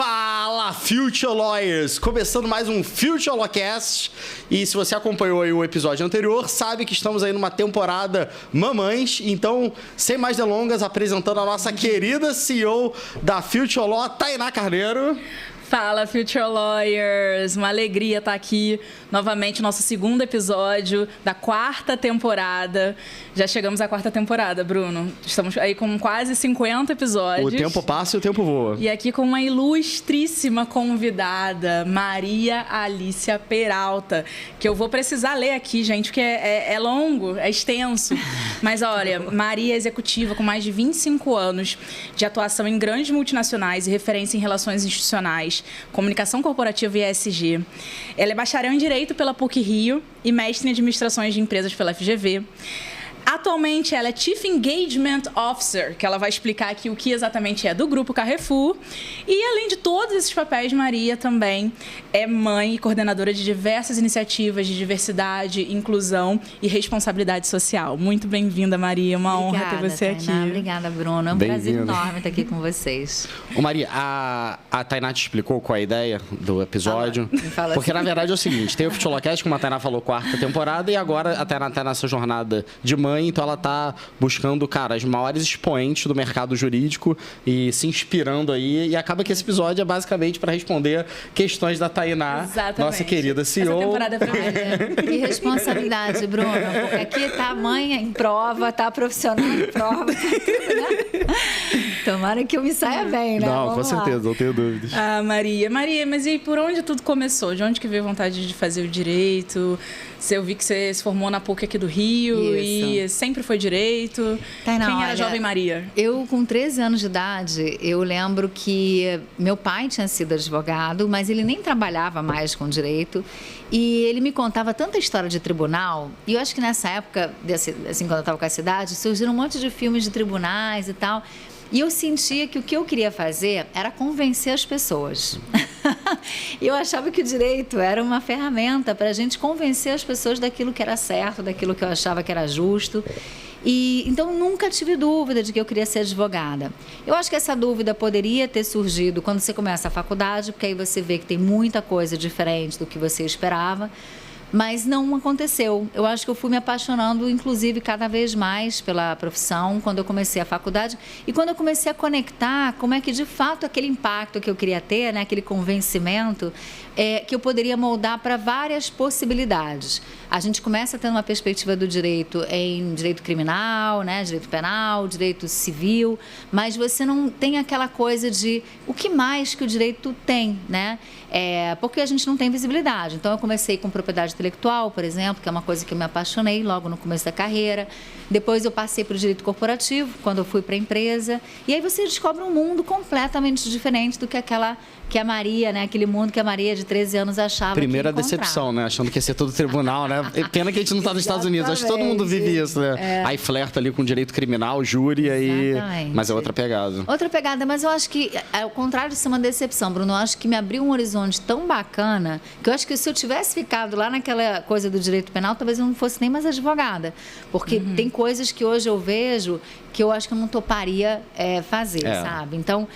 Fala, Future Lawyers! Começando mais um Future Lawcast. E se você acompanhou aí o episódio anterior, sabe que estamos aí numa temporada mamães. Então, sem mais delongas, apresentando a nossa querida CEO da Future Law, Tainá Carneiro. Fala, Future Lawyers! Uma alegria estar aqui novamente no nosso segundo episódio da quarta temporada. Já chegamos à quarta temporada, Bruno. Estamos aí com quase 50 episódios. O tempo passa e o tempo voa. E aqui com uma ilustríssima convidada, Maria Alícia Peralta, que eu vou precisar ler aqui, gente, porque é longo, é extenso. Mas olha, Maria é executiva com mais de 25 anos de atuação em grandes multinacionais e referência em relações institucionais, comunicação corporativa e ESG. Ela é bacharel em Direito pela PUC-Rio e mestre em Administrações de Empresas pela FGV. Atualmente, ela é Chief Engagement Officer, que ela vai explicar aqui o que exatamente é do Grupo Carrefour. E, além de todos esses papéis, Maria também é mãe e coordenadora de diversas iniciativas de diversidade, inclusão e responsabilidade social. Muito bem-vinda, Maria. Uma honra ter você aqui. Obrigada, Bruno. É um prazer enorme estar aqui com vocês. Ô, Maria, a Tainá te explicou qual é a ideia do episódio? Fala Porque, assim. na verdade, é o seguinte, tem o Future Lawcast, como a Tainá falou, quarta temporada, e agora a Tainá está nessa jornada de mãe. Então ela está buscando, cara, as maiores expoentes do mercado jurídico e se inspirando aí. E acaba que esse episódio é basicamente para responder questões da Tainá, nossa querida CEO. Essa temporada é pra mim. Que responsabilidade, Bruno. Porque aqui tá a mãe em prova, tá a profissional em prova, tá tudo, né? Tomara que eu me saia bem, né? Não, Vamos com lá. certeza, não tenho dúvidas. Ah, Maria, mas e aí, por onde tudo começou? De onde que veio a vontade de fazer o direito? Eu vi que você se formou na PUC aqui do Rio. Isso. E sempre foi direito. Tainá, Quem era a olha, jovem Maria? Eu, com 13 anos de idade, eu lembro que meu pai tinha sido advogado, mas ele nem trabalhava mais com direito. E ele me contava tanta história de tribunal. E eu acho que nessa época, assim, quando eu estava com essa idade, surgiram um monte de filmes de tribunais e tal. E eu sentia que o que eu queria fazer era convencer as pessoas. E eu achava que o direito era uma ferramenta para a gente convencer as pessoas daquilo que era certo, daquilo que eu achava que era justo. E então nunca tive dúvida de que eu queria ser advogada. Eu acho que essa dúvida poderia ter surgido quando você começa a faculdade, porque aí você vê que tem muita coisa diferente do que você esperava. Mas não aconteceu. Eu acho que eu fui me apaixonando, inclusive, cada vez mais pela profissão quando eu comecei a faculdade. E quando eu comecei a conectar como é que, de fato, aquele impacto que eu queria ter, né, aquele convencimento, que eu poderia moldar para várias possibilidades. A gente começa tendo uma perspectiva do direito em direito criminal, né, direito penal, direito civil, mas você não tem aquela coisa de o que mais que o direito tem, né? Porque a gente não tem visibilidade. Então, eu comecei com propriedade intelectual, por exemplo, que é uma coisa que eu me apaixonei logo no começo da carreira. Depois eu passei para o direito corporativo, quando eu fui para a empresa. E aí você descobre um mundo completamente diferente do que que a Maria, né? Aquele mundo que a Maria de 13 anos achava Primeira que ia encontrar. decepção, né? Achando que ia ser todo tribunal, né? Pena que a gente não está nos Estados Unidos. Acho que todo mundo vive isso, né? Aí flerta ali com direito criminal, júri, aí... Mas é outra pegada. Outra pegada, mas eu acho que, ao contrário de ser uma decepção, Bruno, eu acho que me abriu um horizonte tão bacana que eu acho que se eu tivesse ficado lá naquela coisa do direito penal, talvez eu não fosse nem mais advogada. Porque tem coisas que hoje eu vejo que eu acho que eu não toparia fazer, sabe? Então,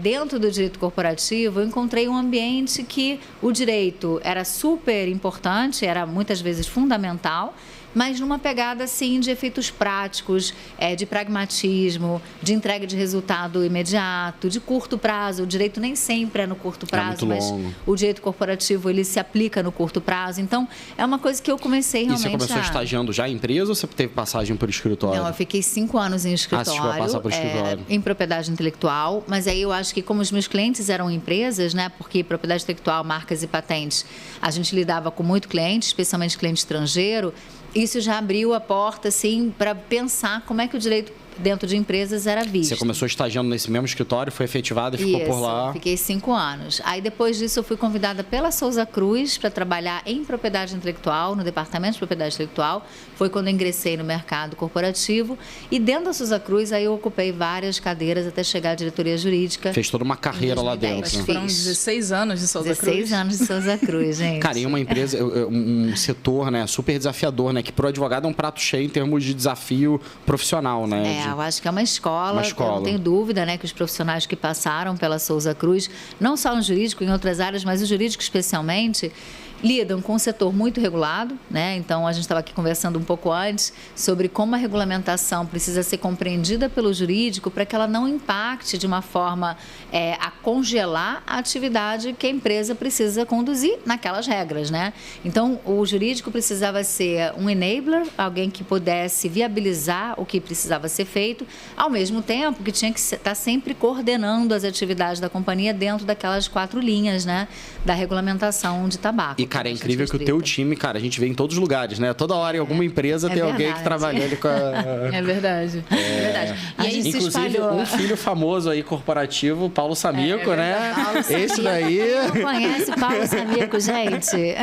dentro do direito corporativo, eu encontrei um ambiente que o direito era super importante, era muitas vezes fundamental, mas numa pegada, assim, de efeitos práticos, de pragmatismo, de entrega de resultado imediato, de curto prazo. O direito nem sempre é no curto prazo, mas o direito corporativo, ele se aplica no curto prazo. Então, é uma coisa que eu comecei realmente E você começou estagiando já em empresa ou você teve passagem por escritório? Não, eu fiquei 5 anos em escritório. Você chegou a passar por escritório. Em propriedade intelectual, mas aí eu acho que como os meus clientes eram empresas, né, porque propriedade intelectual, marcas e patentes, a gente lidava com muito cliente, especialmente cliente estrangeiro. Isso já abriu a porta, assim, para pensar como é que o direito dentro de empresas era visto. Você começou estagiando nesse mesmo escritório, foi efetivada e ficou por lá? Fiquei 5 anos. Aí, depois disso, eu fui convidada pela Souza Cruz para trabalhar em propriedade intelectual, no departamento de propriedade intelectual. Foi quando eu ingressei no mercado corporativo. E dentro da Souza Cruz, aí eu ocupei várias cadeiras até chegar à diretoria jurídica. Fez toda uma carreira lá dentro. Foram 16 anos de Souza Cruz. 16 anos de Souza Cruz, gente. Cara, e uma empresa, um setor, né, super desafiador, né, que para o advogado é um prato cheio em termos de desafio profissional, né? eu acho que é uma escola. Eu não tenho dúvida, né, que os profissionais que passaram pela Souza Cruz, não só no jurídico, em outras áreas, mas o jurídico especialmente, lidam com um setor muito regulado, né? Então, a gente estava aqui conversando um pouco antes sobre como a regulamentação precisa ser compreendida pelo jurídico para que ela não impacte de uma forma a congelar a atividade que a empresa precisa conduzir naquelas regras, né? Então, o jurídico precisava ser um enabler, alguém que pudesse viabilizar o que precisava ser feito, ao mesmo tempo que tinha que estar sempre coordenando as atividades da companhia dentro daquelas 4 linhas, né, da regulamentação de tabaco. E, cara, é incrível que o teu time, cara, a gente vê em todos os lugares, né? Toda hora em alguma empresa tem verdade. Alguém que trabalha ali com a... É verdade. É verdade. E aí, inclusive, um filho famoso aí, corporativo, Paulo Samico, né? Paulo Esse daí... Não conhece o Paulo Samico, gente?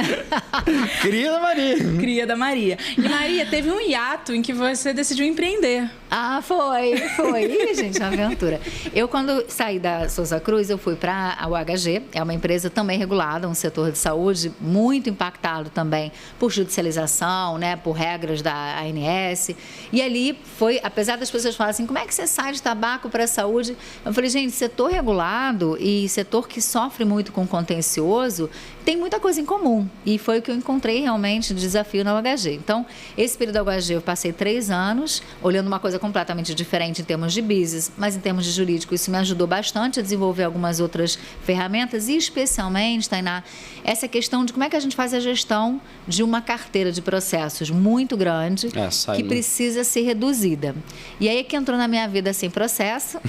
Cria da Maria. Cria da Maria. E, Maria, teve um hiato em que você decidiu empreender. Ah, foi. Ih, gente, uma aventura. Eu, quando saí da Souza Cruz, eu fui para a UHG, é uma empresa também regulada, um setor de saúde muito impactado também por judicialização, né, por regras da ANS. E ali foi, apesar das pessoas falarem assim, como é que você sai de tabaco para a saúde? Eu falei, gente, setor regulado e setor que sofre muito com contencioso tem muita coisa em comum. E foi o que eu encontrei realmente de desafio na UHG. Então, esse período da UHG eu passei 3 anos olhando uma coisa completamente diferente em termos de business, mas em termos de jurídico isso me ajudou bastante a desenvolver algumas outras ferramentas e especialmente, Tainá, essa questão de como é que a gente faz a gestão de uma carteira de processos muito grande que precisa ser reduzida. E aí é que entrou na minha vida sem processo.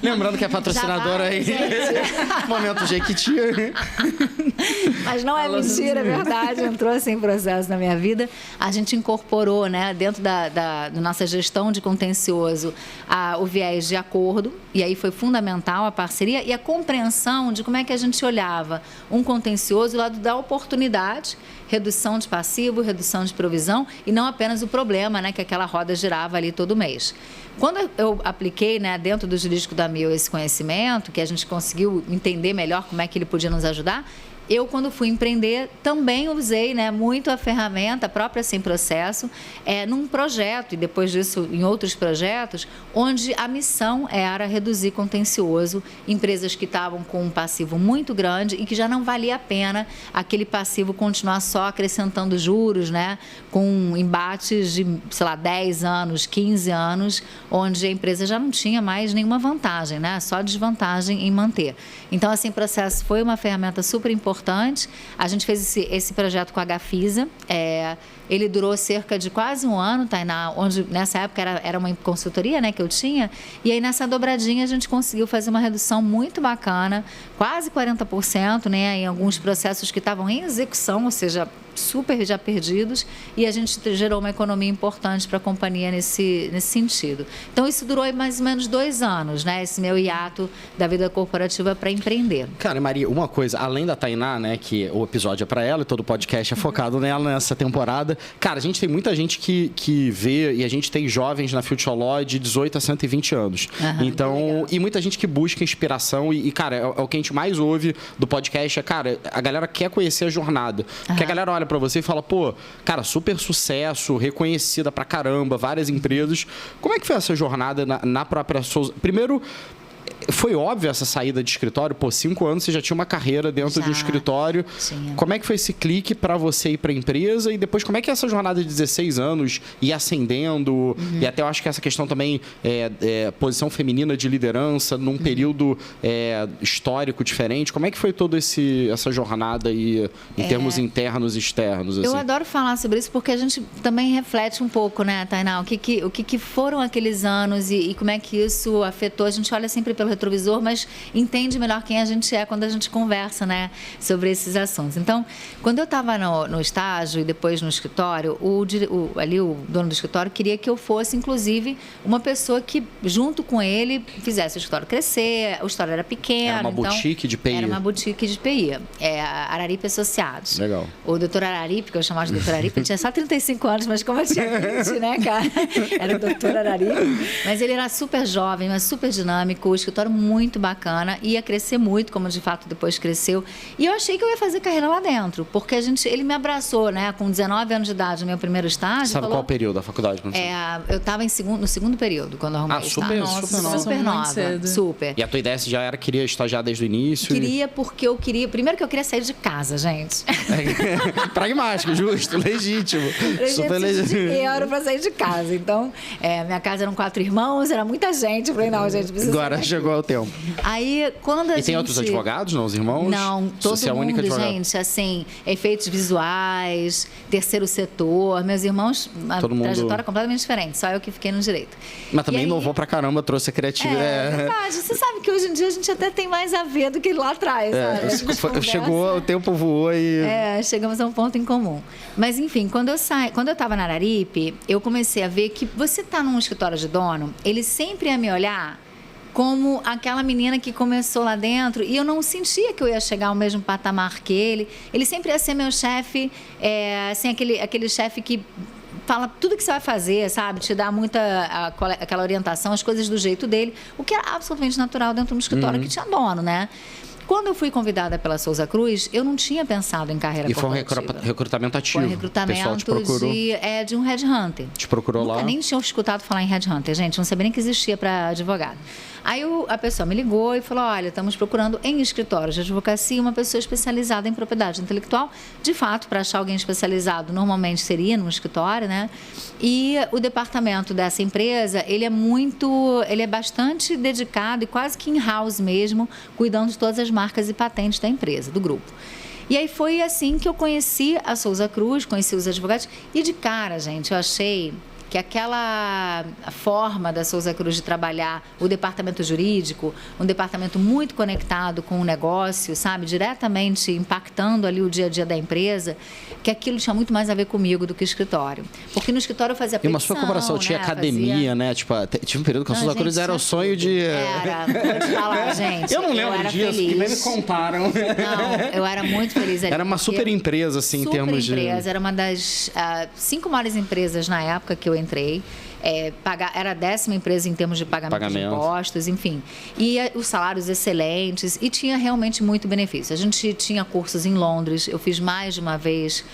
Lembrando que é patrocinadora aí. Momento Jequiti. Mas não é mentira, é verdade. Entrou sem processo na minha vida. A gente incorporou, né, dentro da nossa gestão de contencioso o viés de acordo. E aí foi fundamental a parceria e a compreensão de como é que a gente olhava um contencioso do lado da oportunidade, redução de passivo, redução de provisão e não apenas o problema, né, que aquela roda girava ali todo mês. Quando eu apliquei, né, dentro do jurídico da Mil esse conhecimento, que a gente conseguiu entender melhor como é que ele podia nos ajudar, eu, quando fui empreender, também usei, né, muito a ferramenta própria Sem Processo num projeto e depois disso em outros projetos, onde a missão era reduzir contencioso, empresas que estavam com um passivo muito grande e que já não valia a pena aquele passivo continuar só acrescentando juros, né, com embates de, sei lá, 10 anos, 15 anos, onde a empresa já não tinha mais nenhuma vantagem, né, só desvantagem em manter. Então, a Sem Processo foi uma ferramenta super importante. A gente fez esse projeto com a Gafisa. Ele durou cerca de quase 1 ano, Tainá, onde nessa época era uma consultoria, né, que eu tinha. E aí nessa dobradinha a gente conseguiu fazer uma redução muito bacana, quase 40%, né, em alguns processos que estavam em execução, ou seja, super já perdidos, e a gente gerou uma economia importante para a companhia nesse sentido. Então, isso durou mais ou menos 2 anos, né, esse meu hiato da vida corporativa para empreender. Cara, Maria, uma coisa, além da Tainá, né, que o episódio é para ela e todo o podcast é focado nela nessa temporada, cara, a gente tem muita gente que vê, e a gente tem jovens na Future Law de 18 a 120 anos. Então, e muita gente que busca inspiração e cara, é o que a gente mais ouve do podcast, cara, a galera quer conhecer a jornada. Porque a galera olha pra você e fala, pô, cara, super sucesso, reconhecida pra caramba, várias empresas. Como é que foi essa jornada na própria Souza? Primeiro, foi óbvio essa saída de escritório? Pô, 5 anos você já tinha uma carreira dentro do escritório. Tinha. Como é que foi esse clique para você ir para a empresa? E depois, como é que é essa jornada de 16 anos ir ascendendo? E até eu acho que essa questão também posição feminina de liderança num período histórico diferente. Como é que foi toda essa jornada aí, em termos internos e externos? Assim? Eu adoro falar sobre isso porque a gente também reflete um pouco, né, Tainá? O que foram aqueles anos e como é que isso afetou? A gente olha sempre pelo retrovisor, mas entende melhor quem a gente é quando a gente conversa, né, sobre esses assuntos. Então, quando eu estava no estágio e depois no escritório, o dono do escritório queria que eu fosse, inclusive, uma pessoa que, junto com ele, fizesse o escritório crescer. O escritório era pequeno. Era uma boutique de PI. Era uma boutique de PI. Araripe Associados. Legal. O doutor Araripe, que eu chamava de doutor Araripe, ele tinha só 35 anos, mas como eu tinha 20, né, cara? Era o doutor Araripe. Mas ele era super jovem, mas super dinâmico. escritório muito bacana, ia crescer muito, como de fato depois cresceu. E eu achei que eu ia fazer carreira lá dentro, porque ele me abraçou, né? Com 19 anos de idade, no meu primeiro estágio. Sabe qual período da faculdade? Eu estava no segundo período, quando eu arrumei estágio. Super nova. Super. E a tua ideia já queria estagiar desde o início? Queria, porque eu queria... Primeiro que eu queria sair de casa, gente. Pragmático, justo, legítimo. Super legítimo. Dinheiro pra sair de casa. Então, minha casa eram 4 irmãos, era muita gente. Eu falei, não, gente, precisa... Agora chegou o tempo. Aí, quando a gente... tem outros advogados, não? Os irmãos? Não, todo Você é a mundo, única advogada? gente, assim, efeitos visuais, terceiro setor. Meus irmãos, uma trajetória completamente diferente. Só eu que fiquei no direito. Mas também inovou pra caramba, trouxe a criatividade. É verdade. Você sabe que hoje em dia a gente até tem mais a ver do que lá atrás, sabe? Chegou, o tempo voou e... chegamos a um ponto em comum. Mas, enfim, quando eu estava na Araripe, eu comecei a ver que você tá num escritório de dono, ele sempre ia me olhar como aquela menina que começou lá dentro, e eu não sentia que eu ia chegar ao mesmo patamar que ele. Ele sempre ia ser meu chefe, assim, aquele chefe que fala tudo que você vai fazer, sabe? Te dá aquela orientação, as coisas do jeito dele, o que era absolutamente natural dentro de um escritório que tinha dono, né? Quando eu fui convidada pela Souza Cruz, eu não tinha pensado em carreira corporativa. E foi um recrutamento ativo. Foi um recrutamento de um headhunter. Te procurou lá? Nunca nem tinha escutado falar em headhunter, gente. Não sabia nem que existia para advogado. Aí a pessoa me ligou e falou, olha, estamos procurando em escritórios de advocacia uma pessoa especializada em propriedade intelectual. De fato, para achar alguém especializado, normalmente seria num escritório, né? E o departamento dessa empresa, ele é bastante dedicado e quase que in-house mesmo, cuidando de todas as marcas e patentes da empresa, do grupo. E aí foi assim que eu conheci a Souza Cruz, conheci os advogados, e de cara, gente, eu achei que aquela forma da Souza Cruz de trabalhar o departamento jurídico, um departamento muito conectado com o negócio, sabe, diretamente impactando ali o dia a dia da empresa, que aquilo tinha muito mais a ver comigo do que o escritório. Porque no escritório eu fazia petição, uma sua comparação, tinha academia, né? Tipo, tive um período que a Souza Cruz era o sonho de... Era, vou te falar, gente. Eu não lembro disso, que nem me contaram. Não, eu era muito feliz ali. Era uma super empresa, assim, em termos de... Super empresa, era uma das 5 maiores empresas na época que eu entrei. Era a 10ª empresa em termos de pagamento de impostos, enfim. E os salários excelentes e tinha realmente muito benefício. A gente tinha cursos em Londres, eu fiz mais de uma vez,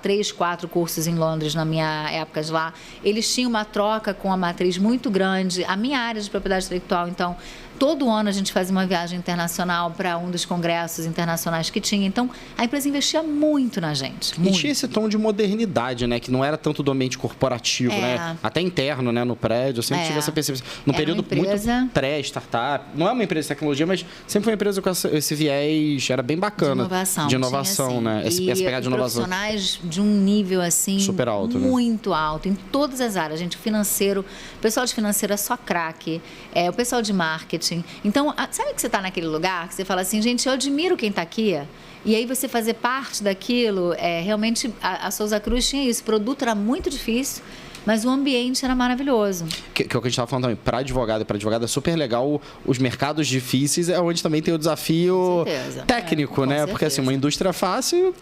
3, 4 cursos em Londres na minha época de lá. Eles tinham uma troca com a matriz muito grande. A minha área de propriedade intelectual, então, todo ano a gente fazia uma viagem internacional para um dos congressos internacionais que tinha. Então, a empresa investia muito na gente. Muito. E tinha esse tom de modernidade, né? Que não era tanto do ambiente corporativo, né? Até interno, né? No prédio. Eu sempre tive essa percepção. Num período muito pré-startup. Não é uma empresa de tecnologia, mas sempre foi uma empresa com esse viés, era bem bacana. De inovação, né? Essa pegada de inovação. Profissionais de um nível, assim... super alto, muito alto. Em todas as áreas. Gente, financeiro... O pessoal de financeiro é só craque. O pessoal de marketing. Então, sabe que você está naquele lugar que você fala assim, gente, eu admiro quem está aqui. E aí você fazer parte daquilo, realmente a Souza Cruz tinha isso. O produto era muito difícil, mas o ambiente era maravilhoso. Que é o que a gente estava falando também, para advogado e para advogada é super legal. Os mercados difíceis é onde também tem o desafio técnico, né? Porque assim, uma indústria fácil,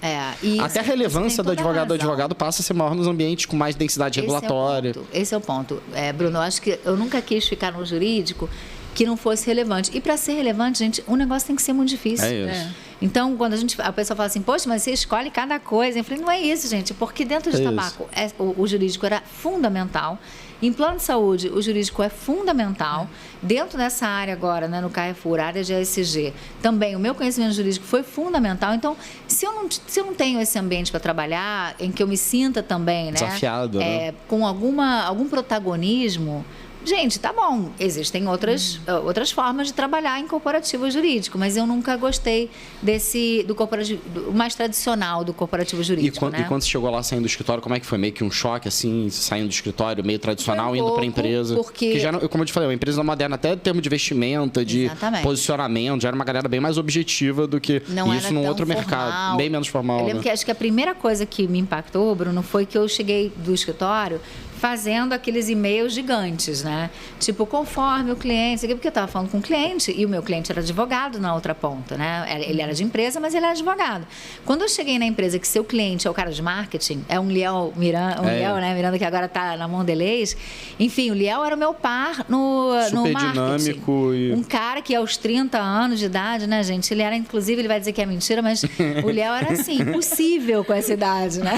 até a relevância do advogado passa a ser maior nos ambientes com mais densidade regulatória. Esse é o ponto. Bruno, eu acho que eu nunca quis ficar no jurídico que não fosse relevante. E para ser relevante, gente, o negócio tem que ser muito difícil. É isso. Então, quando a pessoa fala assim, poxa, mas você escolhe cada coisa. Eu falei, não é isso, gente, porque dentro de tabaco o jurídico era fundamental. Em plano de saúde, o jurídico é fundamental. Dentro dessa área agora, né, no Carrefour, área de ESG, também o meu conhecimento jurídico foi fundamental. Então, se eu não tenho esse ambiente para trabalhar, em que eu me sinta também, né, desafiado, né? Com algum protagonismo, gente, tá bom, existem outras formas de trabalhar em corporativo jurídico, mas eu nunca gostei do corporativo, do mais tradicional do corporativo jurídico, E quando você chegou lá saindo do escritório, como é que foi? Meio que um choque, assim, saindo do escritório, meio tradicional, indo para a empresa? Porque já, como eu te falei, uma empresa moderna, até em termos de vestimenta, de posicionamento, já era uma galera bem mais objetiva do que isso num outro mercado, bem menos formal. Eu lembro que acho que a primeira coisa que me impactou, Bruno, foi que eu cheguei do escritório, fazendo aqueles e-mails gigantes, né? Tipo, conforme o cliente, porque eu estava falando com o cliente e o meu cliente era advogado na outra ponta, né? Ele era de empresa, mas ele era advogado. Quando eu cheguei na empresa que seu cliente é o cara de marketing, é um Liel Miranda, né? Miranda que agora está na Mondelez. Enfim, o Liel era o meu par no super marketing. Dinâmico e... Um cara que aos 30 anos de idade, né, gente? Ele era, inclusive, ele vai dizer que é mentira, mas o Liel era assim, impossível com essa idade, né?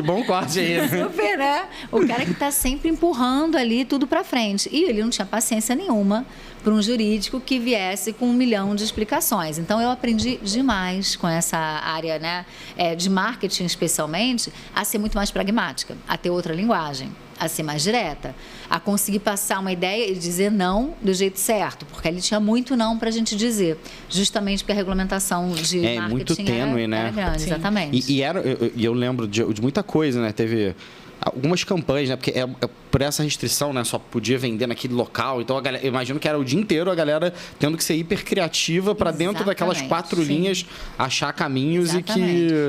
Bom corte aí. Super, né? O cara que está sempre empurrando ali tudo para frente. E ele não tinha paciência nenhuma para um jurídico que viesse com 1 milhão de explicações. Então, eu aprendi demais com essa área, né, de marketing especialmente, a ser muito mais pragmática, a ter outra linguagem, a ser mais direta, a conseguir passar uma ideia e dizer não do jeito certo, porque ali tinha muito não para a gente dizer, justamente porque a regulamentação de marketing muito tênue, né? Era grande, exatamente. E eu lembro de muita coisa, né? Teve algumas campanhas, né? Porque por essa restrição, né? Só podia vender naquele local. Então, eu imagino que era o dia inteiro a galera tendo que ser hiper criativa para dentro daquelas 4 linhas achar caminhos e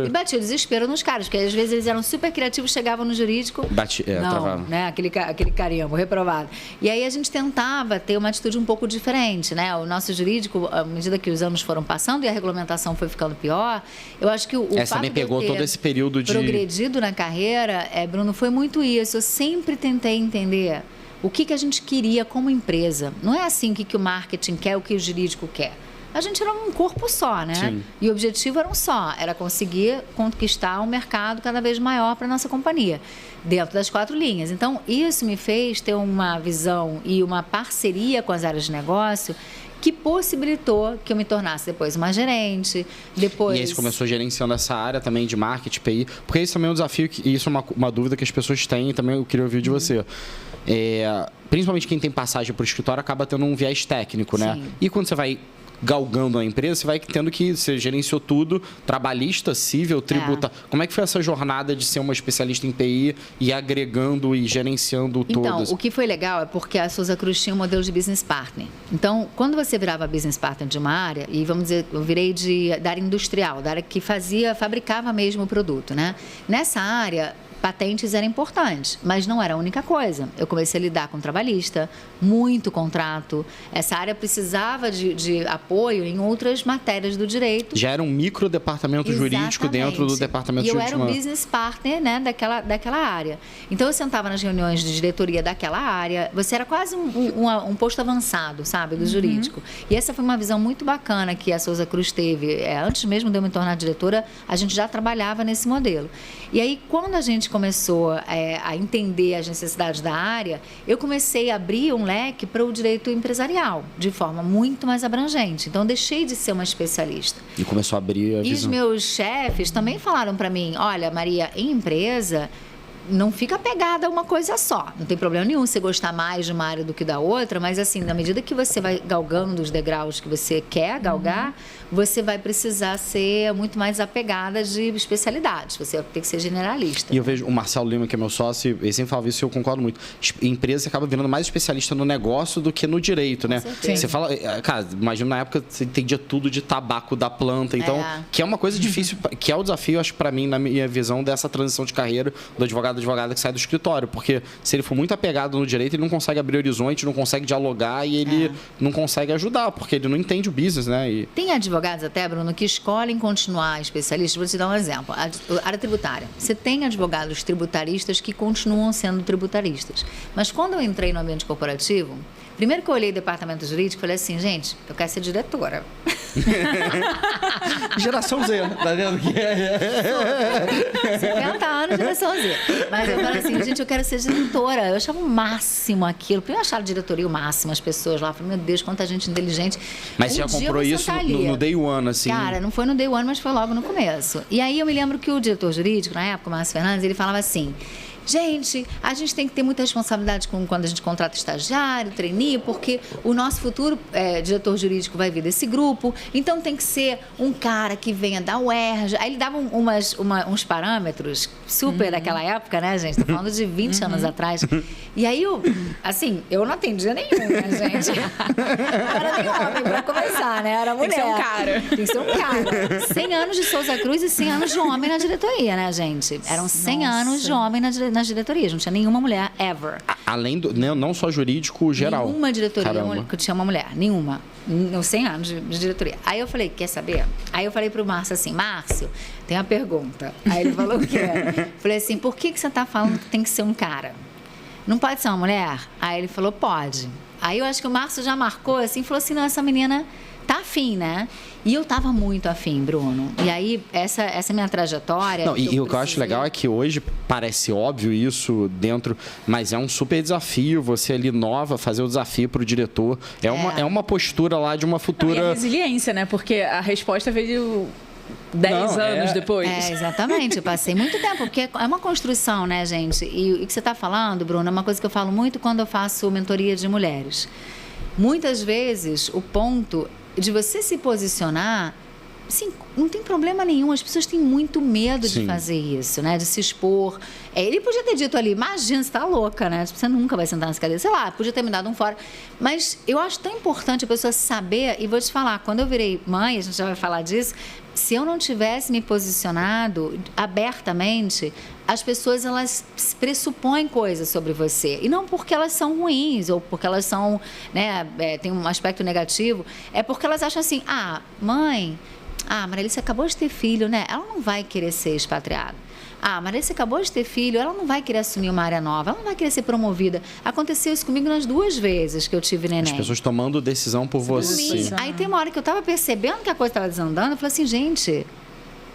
batia o desespero nos caras, porque às vezes eles eram super criativos, chegavam no jurídico... travava. Né? Aquele carimbo, reprovado. E aí a gente tentava ter uma atitude um pouco diferente, né? O nosso jurídico, à medida que os anos foram passando e a regulamentação foi ficando pior, eu acho que o fato também pegou de eu ter todo esse período de... progredido na carreira, Bruno, foi muito isso. Eu sempre tentei entender o que a gente queria como empresa. Não é assim o que o marketing quer, o que o jurídico quer. A gente era um corpo só, né? Sim. E o objetivo era um só, era conseguir conquistar um mercado cada vez maior para a nossa companhia, dentro das 4 linhas. Então, isso me fez ter uma visão e uma parceria com as áreas de negócio que possibilitou que eu me tornasse depois uma gerente, depois... E aí você começou gerenciando essa área também de marketing, PI, porque isso também é um desafio, e isso é uma dúvida que as pessoas têm, e também eu queria ouvir de você. Principalmente quem tem passagem para o escritório acaba tendo um viés técnico, né? Sim. E quando você vai galgando a empresa, você vai tendo que... Você gerenciou tudo, trabalhista, civil, tributa. Como é que foi essa jornada de ser uma especialista em PI e agregando e gerenciando todas? Então, o que foi legal é porque a Souza Cruz tinha um modelo de business partner. Então, quando você virava business partner de uma área, e vamos dizer, eu virei da área industrial, da área que fabricava mesmo o produto, né? Nessa área... patentes era importante, mas não era a única coisa. Eu comecei a lidar com trabalhista, muito contrato. Essa área precisava de apoio em outras matérias do direito. Já era um micro departamento jurídico dentro do departamento jurídico. E eu era o business partner, né, daquela área. Então, eu sentava nas reuniões de diretoria daquela área. Você era quase um posto avançado, sabe, do jurídico. E essa foi uma visão muito bacana que a Souza Cruz teve. Antes mesmo de eu me tornar diretora, a gente já trabalhava nesse modelo. E aí, quando a gente começou a entender as necessidades da área, eu comecei a abrir um leque para o direito empresarial, de forma muito mais abrangente. Então, deixei de ser uma especialista. E começou a abrir a visão. E os meus chefes também falaram para mim, olha, Maria, em empresa... não fica apegada a uma coisa só. Não tem problema nenhum você gostar mais de uma área do que da outra, mas assim, na medida que você vai galgando os degraus que você quer galgar, você vai precisar ser muito mais apegada de especialidades. Você vai ter que ser generalista. E eu vejo o Marcelo Lima, que é meu sócio, ele sempre fala isso e eu concordo muito. Empresa acaba virando mais especialista no negócio do que no direito, né? Você fala, cara, imagina na época você entendia tudo de tabaco da planta, então, que é uma coisa difícil, que é o desafio, acho, para mim, na minha visão, dessa transição de carreira do advogada que sai do escritório, porque se ele for muito apegado no direito, ele não consegue abrir horizonte, não consegue dialogar e ele não consegue ajudar, porque ele não entende o business, né? Tem advogados até, Bruno, que escolhem continuar especialistas. Vou te dar um exemplo. A área tributária. Você tem advogados tributaristas que continuam sendo tributaristas. Mas quando eu entrei no ambiente corporativo, primeiro que eu olhei o departamento jurídico, falei assim, gente, eu quero ser diretora. Geração Z, tá vendo? 50 anos, geração Z. Mas eu falei assim, gente, eu quero ser diretora. Eu achava o máximo aquilo. Primeiro eu achava diretoria o máximo, as pessoas lá. Eu falei, meu Deus, quanta gente inteligente. Mas você já comprou isso no day one, assim? Cara, não foi no day one, mas foi logo no começo. E aí eu me lembro que o diretor jurídico, na época, o Márcio Fernandes, ele falava assim... Gente, a gente tem que ter muita responsabilidade quando a gente contrata estagiário, trainee, porque o nosso futuro diretor jurídico vai vir desse grupo, então tem que ser um cara que venha da UERJ. Aí ele dava uns parâmetros super daquela época, né, gente? Tô falando de 20 anos atrás. E aí, eu não atendia nenhum, né, gente? Não era nem homem pra começar, né? Era mulher. Tem que ser um cara. Tem que ser um cara. 100 anos de Souza Cruz e 100 anos de homem na diretoria, né, gente? Eram 100 anos de homem na nas diretorias, não tinha nenhuma mulher ever. Além do, não só jurídico, geral. Nenhuma diretoria Caramba. que tinha uma mulher, nenhuma. Nos 100 anos de diretoria. Aí eu falei, quer saber? Aí eu falei pro Márcio assim, Márcio, tem uma pergunta. Aí ele falou o quê? Falei assim, por que você tá falando que tem que ser um cara? Não pode ser uma mulher? Aí ele falou, pode. Aí eu acho que o Márcio já marcou assim, falou assim, não, essa menina tá afim, né? E eu tava muito afim, Bruno. E aí, essa minha trajetória... Não, e o que eu acho legal é que hoje parece óbvio isso dentro, mas é um super desafio você ali nova, fazer o desafio pro diretor. É uma postura lá de uma futura... Não, e a resiliência, né? Porque a resposta veio 10 anos depois. Exatamente. Eu passei muito tempo, porque é uma construção, né, gente? E o que você tá falando, Bruno, é uma coisa que eu falo muito quando eu faço mentoria de mulheres. Muitas vezes, o ponto de você se posicionar, assim, não tem problema nenhum. As pessoas têm muito medo de fazer isso, né? De se expor. Ele podia ter dito ali, imagina, você tá louca, né? Você nunca vai sentar nessa cadeira. Sei lá, podia ter me dado um fora. Mas eu acho tão importante a pessoa saber, e vou te falar, quando eu virei mãe, a gente já vai falar disso, se eu não tivesse me posicionado abertamente, as pessoas, elas pressupõem coisas sobre você. E não porque elas são ruins, ou porque elas são, né, tem um aspecto negativo, é porque elas acham assim, mãe, Maralice acabou de ter filho, né? Ela não vai querer ser expatriada. Maralice acabou de ter filho, ela não vai querer assumir uma área nova, ela não vai querer ser promovida. Aconteceu isso comigo nas 2 vezes que eu tive neném. As pessoas tomando decisão por você. Aí tem uma hora que eu estava percebendo que a coisa estava desandando, eu falei assim, gente,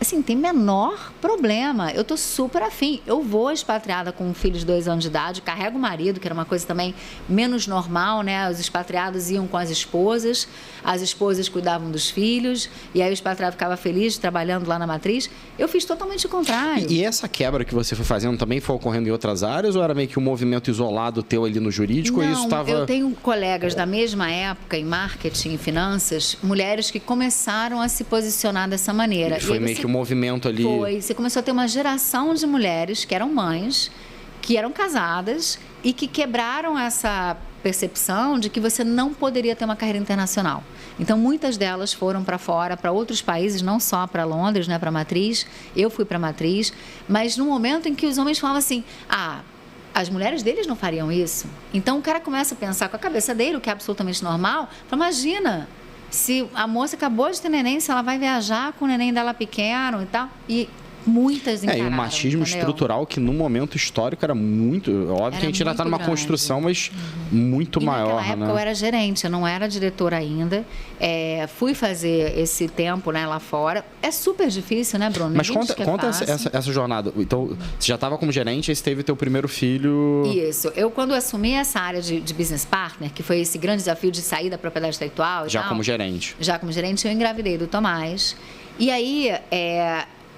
assim, tem menor problema, eu tô super afim, eu vou expatriada com um filho de 2 anos de idade, carrego o marido, que era uma coisa também menos normal, né? Os expatriados iam com as esposas cuidavam dos filhos, e aí o expatriado ficava feliz trabalhando lá na matriz. Eu fiz totalmente o contrário. E essa quebra que você foi fazendo também foi ocorrendo em outras áreas, ou era meio que um movimento isolado teu ali no jurídico? Não, ou isso tava... eu tenho colegas da mesma época em marketing e finanças, mulheres que começaram a se posicionar dessa maneira. E foi meio que um movimento ali... Você começou a ter uma geração de mulheres que eram mães, que eram casadas e que quebraram essa percepção de que você não poderia ter uma carreira internacional. Então, muitas delas foram para fora, para outros países, não só para Londres, né, para a Matriz. Eu fui para a Matriz, mas no momento em que os homens falavam assim, as mulheres deles não fariam isso. Então, o cara começa a pensar com a cabeça dele, o que é absolutamente normal. Imagina, se a moça acabou de ter neném, se ela vai viajar com o neném dela pequeno e tal. E muitas encararam, e o machismo estrutural que no momento histórico era muito... Óbvio que a gente ainda está numa construção, mas muito maior. Naquela época eu era gerente, eu não era diretora ainda. Fui fazer esse tempo, né, lá fora. É super difícil, né, Bruno? Mas conta essa jornada. Então, você já estava como gerente, aí você teve teu primeiro filho... Isso. Eu, quando assumi essa área de business partner, que foi esse grande desafio de sair da propriedade intelectual Já como gerente, eu engravidei do Tomás. E aí...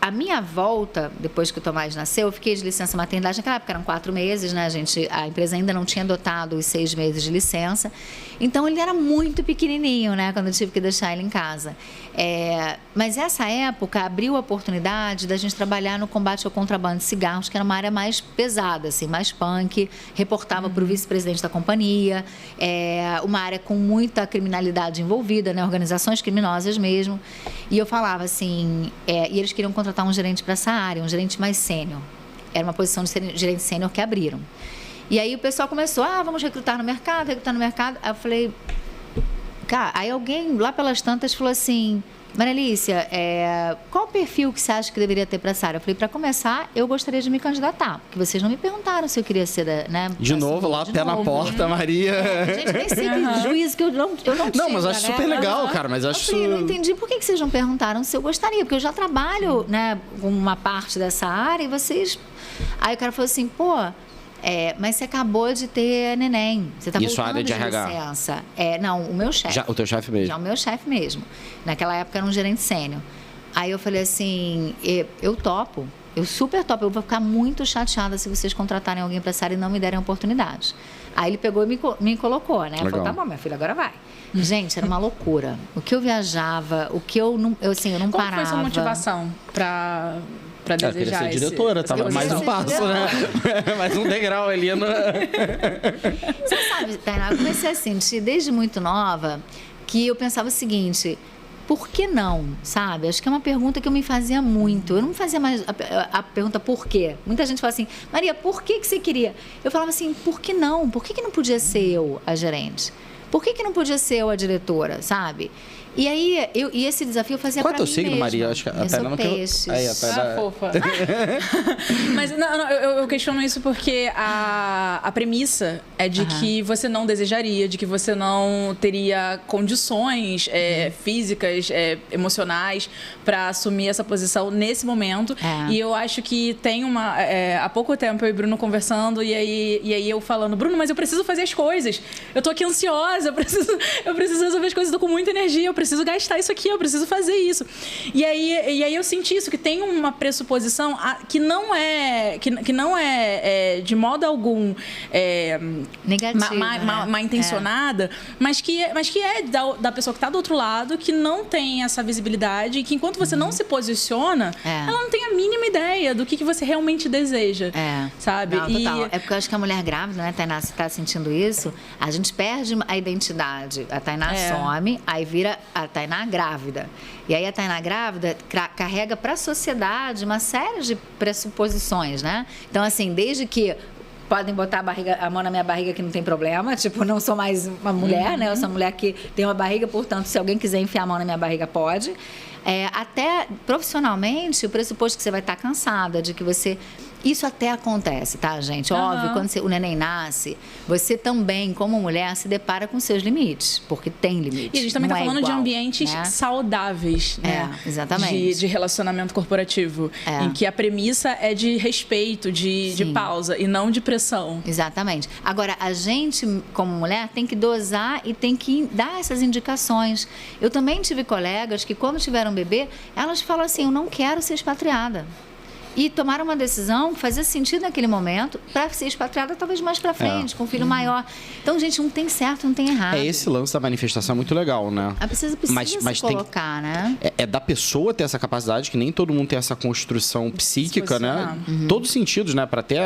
A minha volta, depois que o Tomás nasceu, eu fiquei de licença maternidade. Naquela época eram 4 meses, né, gente? A empresa ainda não tinha dotado os 6 meses de licença. Então, ele era muito pequenininho, né, quando eu tive que deixar ele em casa. Mas essa época abriu a oportunidade da gente trabalhar no combate ao contrabando de cigarros, que era uma área mais pesada, assim, mais punk. Reportava para o vice-presidente da companhia. Uma área com muita criminalidade envolvida, né, organizações criminosas mesmo. E eu falava assim, e eles queriam contratar um gerente para essa área, um gerente mais sênior. Era uma posição de gerente sênior que abriram. E aí o pessoal começou, vamos recrutar no mercado. Aí eu falei, cara, aí alguém lá pelas tantas falou assim, Maralícia, qual o perfil que você acha que deveria ter para essa área? Eu falei, para começar, eu gostaria de me candidatar, porque vocês não me perguntaram se eu queria ser, né? De novo, lá, pé na porta, Maria. Gente, nem sei que juízo que eu não Não, mas acho super legal, cara, mas acho... Eu não entendi por que vocês não perguntaram se eu gostaria, porque eu já trabalho, né, com uma parte dessa área e vocês... Aí o cara falou assim, mas você acabou de ter neném. Você está voltando área de RH? Licença. Não, o meu chefe. Já, o teu chefe mesmo? Já o meu chefe mesmo. Naquela época era um gerente sênior. Aí eu falei assim, eu topo. Eu super topo. Eu vou ficar muito chateada se vocês contratarem alguém para essa área e não me derem oportunidade. Aí ele pegou e me colocou, né? Falou, tá bom, minha filha, agora vai. Gente, era uma loucura. O que eu viajava, o que eu não parava. Como foi sua motivação para desejar ser diretora, tava mais um passo, né? Mais um degrau ali. Você sabe, Tainá, eu comecei a sentir desde muito nova que eu pensava o seguinte, por que não, sabe? Acho que é uma pergunta que eu me fazia muito. Eu não fazia mais a pergunta por quê. Muita gente fala assim, Maria, por que você queria? Eu falava assim, por que não? Por que não podia ser eu a gerente? Por que não podia ser eu a diretora, sabe? E aí, e esse desafio eu fazia pra mim mesma. Qual é o teu signo, Maria? Acho que eu sou peixes. Fofa. Mas eu questiono isso porque a premissa é de que você não desejaria, de que você não teria condições físicas, emocionais para assumir essa posição nesse momento. E eu acho que tem há pouco tempo eu e Bruno conversando e aí eu falando, Bruno, mas eu preciso fazer as coisas. Eu tô aqui ansiosa, eu preciso resolver as coisas, eu tô com muita energia, eu preciso gastar isso aqui, eu preciso fazer isso. E aí eu senti isso, que tem uma pressuposição que não é de modo algum negativa, mal intencionada, mas que é da pessoa que está do outro lado, que não tem essa visibilidade e que enquanto você não se posiciona, ela não tem a mínima ideia do que você realmente deseja, sabe? Não, total. É porque eu acho que a mulher grávida, né, Tainá, você está sentindo isso, a gente perde a identidade. A Tainá some, aí vira a Tainá grávida. E aí a Tainá grávida carrega para a sociedade uma série de pressuposições, né? Então, assim, desde que podem botar a mão na minha barriga que não tem problema, tipo, não sou mais uma mulher, né? Eu sou uma mulher que tem uma barriga, portanto, se alguém quiser enfiar a mão na minha barriga, pode. Até profissionalmente, o pressuposto que você vai estar cansada, de que você... Isso até acontece, tá, gente? Óbvio, quando o neném nasce, você também, como mulher, se depara com seus limites, porque tem limites. E a gente também está falando de ambientes saudáveis, né? Exatamente. De relacionamento corporativo, em que a premissa é de respeito, de pausa, e não de pressão. Exatamente. Agora, a gente, como mulher, tem que dosar e tem que dar essas indicações. Eu também tive colegas que, quando tiveram um bebê, elas falam assim, eu não quero ser expatriada. E tomaram uma decisão que fazia sentido naquele momento para ser expatriada talvez mais para frente, com um filho maior. Então, gente, não tem certo, não tem errado. Esse lance da manifestação é muito legal, né? Precisa se colocar, né? É da pessoa ter essa capacidade, que nem todo mundo tem essa construção psíquica, né? Todos os sentidos, né? Para ter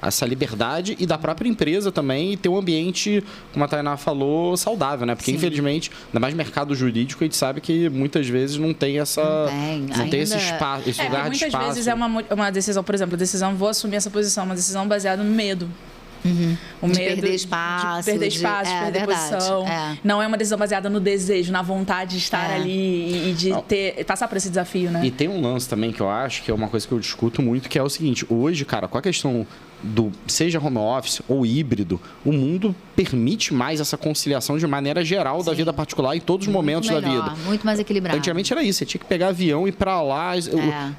essa liberdade e da própria empresa também e ter um ambiente, como a Tainá falou, saudável, né? Porque, infelizmente, ainda mais mercado jurídico, a gente sabe que muitas vezes não tem essa... Não tem esse espaço, esse lugar de espaço. Muitas vezes é uma decisão, por exemplo, vou assumir essa posição, uma decisão baseada no medo. O medo de perder espaço, de perder posição. Não é uma decisão baseada no desejo, na vontade de estar ali e de passar por esse desafio, né? E tem um lance também que eu acho que é uma coisa que eu discuto muito, que é o seguinte, hoje, cara, com a questão seja home office ou híbrido, o mundo permite mais essa conciliação de maneira geral da vida particular em todos os momentos da vida. Muito mais equilibrado. Antigamente era isso, você tinha que pegar avião e ir pra lá,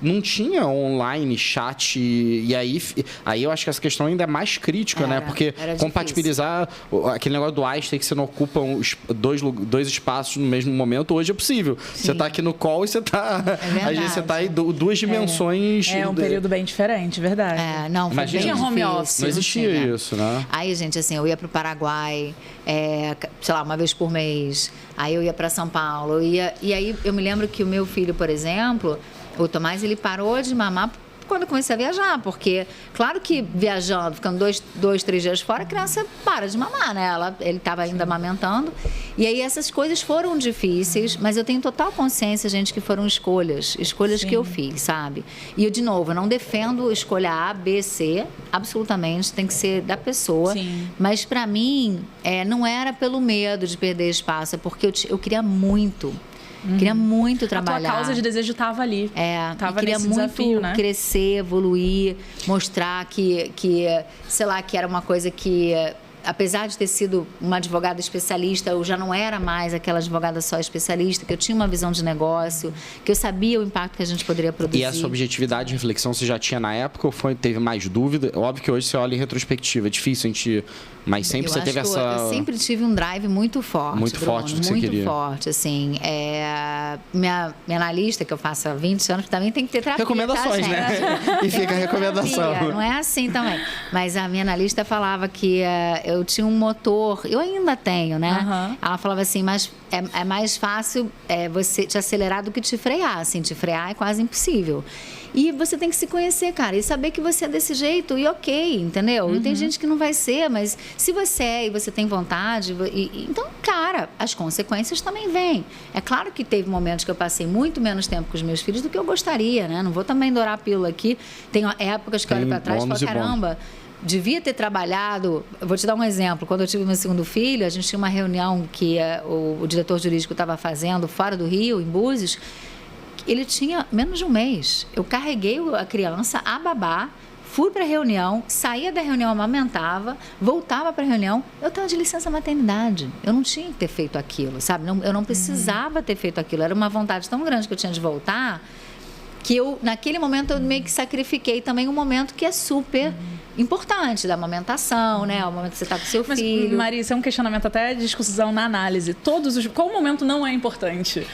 não tinha online, chat, e aí eu acho que essa questão ainda é mais crítica, né? Porque compatibilizar aquele negócio do Einstein que você não ocupa dois espaços no mesmo momento, hoje é possível. Você tá aqui no call e você tá... às vezes você tá em duas dimensões... É um período bem diferente, verdade. Não, foi bem home office. Não existia isso, né? Aí, gente, assim, eu ia pro Paraguai, sei lá, uma vez por mês. Aí eu ia para São Paulo. E aí eu me lembro que o meu filho, por exemplo, o Tomás, ele parou de mamar quando eu comecei a viajar, porque, claro que viajando, ficando 2-3 dias fora, a criança para de mamar, né? Ele estava ainda amamentando. E aí essas coisas foram difíceis, mas eu tenho total consciência, gente, que foram escolhas que eu fiz, sabe? E eu, de novo, eu não defendo escolha A, B, C, absolutamente, tem que ser da pessoa. Mas para mim, não era pelo medo de perder espaço, é porque eu queria muito. Queria muito trabalhar. A tua causa de desejo estava ali. Tava queria muito desafio, né? crescer, evoluir, mostrar que, sei lá, que era uma coisa que... Apesar de ter sido uma advogada especialista, eu já não era mais aquela advogada só especialista, que eu tinha uma visão de negócio, que eu sabia o impacto que a gente poderia produzir. E essa objetividade e reflexão você já tinha na época ou teve mais dúvida? Óbvio que hoje você olha em retrospectiva, é difícil a gente... Mas sempre você teve essa... Eu sempre tive um drive muito forte, muito Bruno, forte do que você queria. Muito forte, assim. Minha analista, que eu faço há 20 anos, também tem que ter terapia. Recomendações, né? E fica a recomendação. Não é assim também. Mas a minha analista falava que eu tinha um motor, eu ainda tenho, né? Ela falava assim, mas é mais fácil você te acelerar do que te frear. Assim, te frear é quase impossível. E você tem que se conhecer, cara, e saber que você é desse jeito e ok, entendeu? E tem gente que não vai ser, mas Se você tem vontade, então, cara, as consequências também vêm. É claro que teve momentos que eu passei muito menos tempo com os meus filhos do que eu gostaria, né? Não vou também dourar a pílula aqui. Tem épocas que eu olho para trás e falo, caramba, devia ter trabalhado. Eu vou te dar um exemplo. Quando eu tive meu segundo filho, a gente tinha uma reunião que o diretor jurídico estava fazendo fora do Rio, em Búzios. Ele tinha menos de um mês. Eu carreguei a criança, a babá, fui para a reunião, saía da reunião, amamentava, voltava para a reunião. Eu estava de licença maternidade. Eu não tinha que ter feito aquilo, sabe? Eu não precisava ter feito aquilo. Era uma vontade tão grande que eu tinha de voltar que naquele momento, eu meio que sacrifiquei também um momento que é super importante, da amamentação, né? O momento que você está com seu filho. Mas, Maria, isso é um questionamento até de discussão na análise. Qual momento não é importante?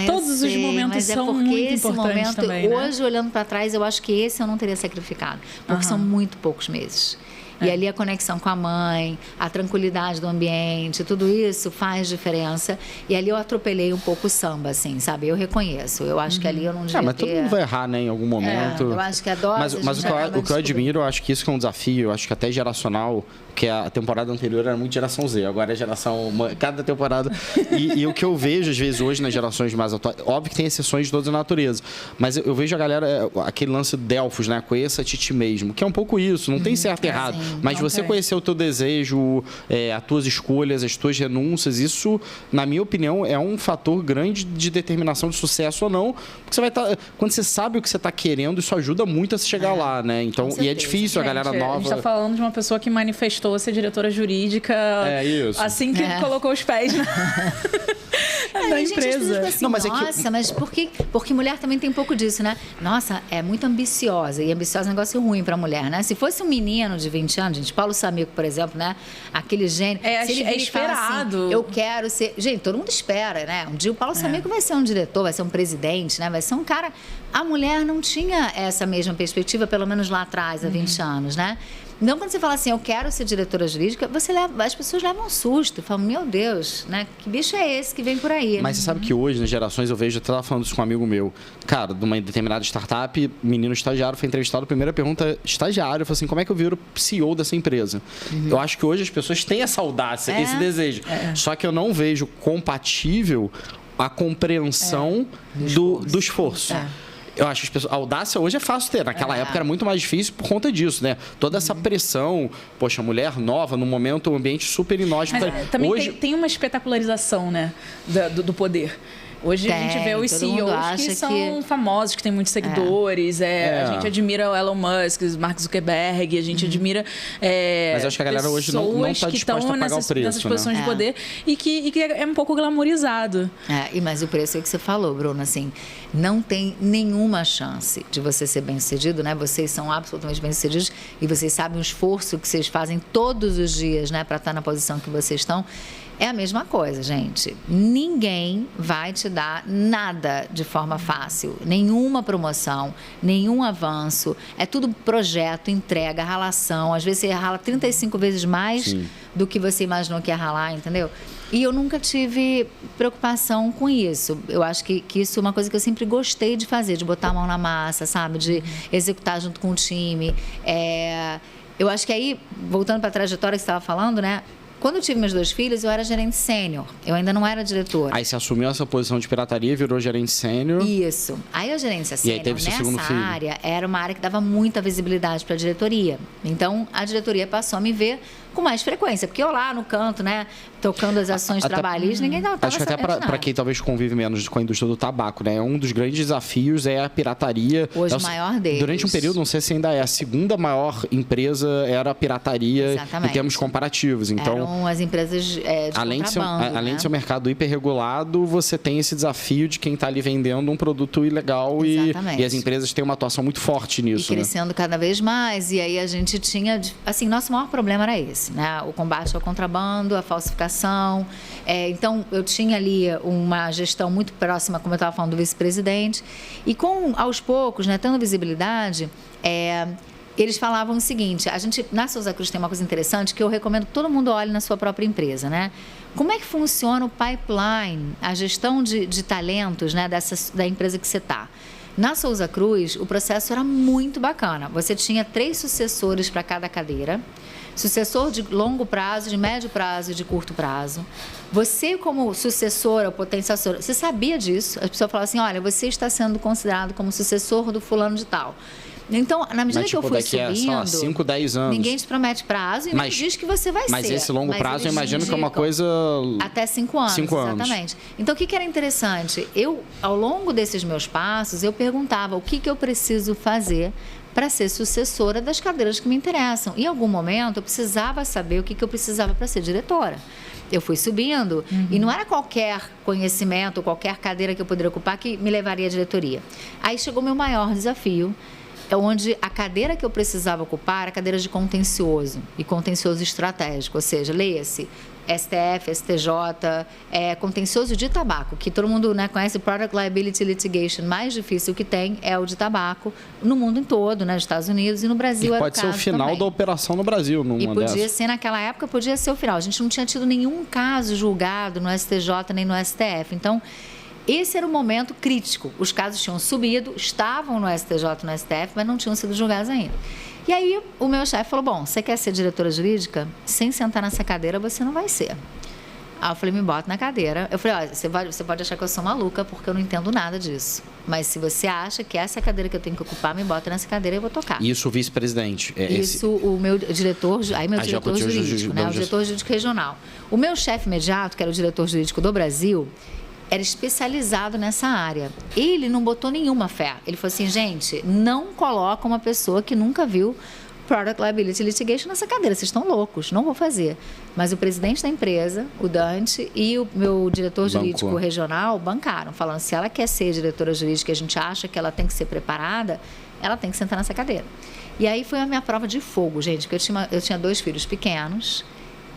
Todos os momentos são muito importantes também, né? Hoje, olhando para trás, eu acho que esse eu não teria sacrificado, porque são muito poucos meses. E ali a conexão com a mãe, a tranquilidade do ambiente, tudo isso faz diferença. E ali eu atropelei um pouco o samba, assim, sabe? Eu reconheço. Eu acho que ali eu não devia mas todo mundo vai errar, né, em algum momento. Eu acho que a dose... Mas o que eu admiro, eu acho que isso que é um desafio, eu acho que até geracional, que a temporada anterior era muito geração Z, agora é geração... Cada temporada... E o que eu vejo, às vezes, hoje nas gerações mais atuais... Óbvio que tem exceções de toda a natureza, mas eu vejo a galera... Aquele lance Delfos, né? Conheça-te ti mesmo, que é um pouco isso, não tem certo e errado. Mas você conhecer o teu desejo, as tuas escolhas, as tuas renúncias, isso, na minha opinião, é um fator grande de determinação de sucesso ou não. Porque você vai estar... Quando você sabe o que você está querendo, isso ajuda muito a se chegar lá, né? Então, e é difícil, a galera nova... A gente está falando de uma pessoa que manifestou ser diretora jurídica assim que colocou os pés na empresa. Assim, mas por que? Porque mulher também tem um pouco disso, né? Nossa, é muito ambiciosa. E ambiciosa é um negócio ruim pra mulher, né? Se fosse um menino de 20 anos, gente, Paulo Samico, por exemplo, né? Aquele gênio. Se ele esperado. Assim, eu quero ser... Gente, todo mundo espera, né? Um dia o Paulo Samico vai ser um diretor, vai ser um presidente, né? Vai ser um cara... A mulher não tinha essa mesma perspectiva, pelo menos lá atrás, há 20 anos, né? Então, quando você fala assim, eu quero ser diretora jurídica, as pessoas levam um susto. Falam, meu Deus, né? Que bicho é esse que vem por aí? Mas você sabe que hoje, nas gerações, eu vejo, até estava falando isso com um amigo meu, cara, de uma determinada startup, menino estagiário foi entrevistado, primeira pergunta, estagiário, eu falei assim, como é que eu viro CEO dessa empresa? Eu acho que hoje as pessoas têm essa audácia, esse desejo. Só que eu não vejo compatível a compreensão do esforço. Eu acho que as pessoas, a audácia hoje é fácil ter. Naquela época era muito mais difícil por conta disso, né? Toda essa pressão, poxa, mulher nova, num momento, um ambiente super inóspito. Também hoje... tem uma espetacularização, né? Do poder. Hoje a gente vê os CEOs que são famosos, que têm muitos seguidores. A gente admira o Elon Musk, o Mark Zuckerberg, a gente admira mas eu acho que a galera hoje não está disposta a pagar o preço, nessas posições de poder e que é um pouco glamourizado. Mas o preço é o que você falou, Bruno, assim, não tem nenhuma chance de você ser bem-sucedido, né? Vocês são absolutamente bem-sucedidos e vocês sabem o esforço que vocês fazem todos os dias, né, para estar na posição que vocês estão. É a mesma coisa, gente. Ninguém vai te dar nada de forma fácil. Nenhuma promoção, nenhum avanço. É tudo projeto, entrega, ralação. Às vezes você rala 35 vezes mais do que você imaginou que ia ralar, entendeu? E eu nunca tive preocupação com isso. Eu acho que isso é uma coisa que eu sempre gostei de fazer, de botar a mão na massa, sabe? De executar junto com o time. Eu acho que aí, voltando para a trajetória que você estava falando, né? Quando eu tive meus 2 filhos, eu era gerente sênior. Eu ainda não era diretora. Aí você assumiu essa posição de pirataria e virou gerente sênior. Isso. Aí a gerência sênior, nessa área, era uma área que dava muita visibilidade para a diretoria. Então, a diretoria passou a me ver com mais frequência. Porque eu lá no canto, né, tocando as ações trabalhistas, ninguém estava sabendo. Acho que até para quem talvez convive menos com a indústria do tabaco, né? Um dos grandes desafios é a pirataria. Hoje o maior deles. Durante um período, não sei se ainda é, a segunda maior empresa era a pirataria em termos comparativos. Então, eram as empresas de além de ser um mercado hiperregulado, você tem esse desafio de quem está ali vendendo um produto ilegal e as empresas têm uma atuação muito forte nisso. E crescendo cada vez mais. E aí a gente tinha... Assim, nosso maior problema era esse, né? O combate ao contrabando, a falsificação. Então, eu tinha ali uma gestão muito próxima, como eu estava falando, do vice-presidente. E aos poucos, né, tendo visibilidade, eles falavam o seguinte, na Souza Cruz tem uma coisa interessante que eu recomendo que todo mundo olhe na sua própria empresa, né? Como é que funciona o pipeline, a gestão de talentos, né, da empresa que você está? Na Souza Cruz, o processo era muito bacana. Você tinha 3 sucessores para cada cadeira. sucessor de longo prazo, de médio prazo e de curto prazo. Você, como sucessora ou potenciadora, você sabia disso? As pessoas falavam assim, olha, você está sendo considerado como sucessor do fulano de tal. Então, na medida que eu fui subindo, 5, 10 anos. Ninguém te promete prazo e nem diz que você vai ser. Mas esse longo prazo, eu imagino que é uma coisa... Até 5 anos, 5 anos, exatamente. Então, o que era interessante? Eu, ao longo desses meus passos, eu perguntava o que eu preciso fazer para ser sucessora das cadeiras que me interessam. Em algum momento, eu precisava saber o que eu precisava para ser diretora. Eu fui subindo e não era qualquer conhecimento, qualquer cadeira que eu poderia ocupar que me levaria à diretoria. Aí chegou o meu maior desafio, onde a cadeira que eu precisava ocupar era a cadeira de contencioso, e contencioso estratégico, ou seja, leia-se STF, STJ, contencioso de tabaco, que todo mundo, né, conhece, Product Liability Litigation, mais difícil que tem é o de tabaco, no mundo todo, né, nos Estados Unidos e no Brasil. E pode ser o final também da operação no Brasil, numa e podia dessas. ser, naquela época, podia ser o final. A gente não tinha tido nenhum caso julgado no STJ nem no STF, então... Esse era o momento crítico. Os casos tinham subido, estavam no STJ e no STF, mas não tinham sido julgados ainda. E aí o meu chefe falou, bom, você quer ser diretora jurídica? Sem sentar nessa cadeira, você não vai ser. Aí eu falei, me bota na cadeira. Eu falei, olha, você pode achar que eu sou maluca, porque eu não entendo nada disso. Mas se você acha que essa é a cadeira que eu tenho que ocupar, me bota nessa cadeira e eu vou tocar. Isso o vice-presidente? Isso o meu diretor, meu diretor jurídico, né? O diretor jurídico regional. O meu chefe imediato, que era o diretor jurídico do Brasil, era especializado nessa área. Ele não botou nenhuma fé. Ele falou assim, gente, não coloca uma pessoa que nunca viu Product Liability Litigation nessa cadeira. Vocês estão loucos, não vou fazer. Mas o presidente da empresa, o Dante, e o meu diretor jurídico regional bancaram, falando, se ela quer ser diretora jurídica e a gente acha que ela tem que ser preparada, ela tem que sentar nessa cadeira. E aí foi a minha prova de fogo, gente, porque eu tinha 2 filhos pequenos.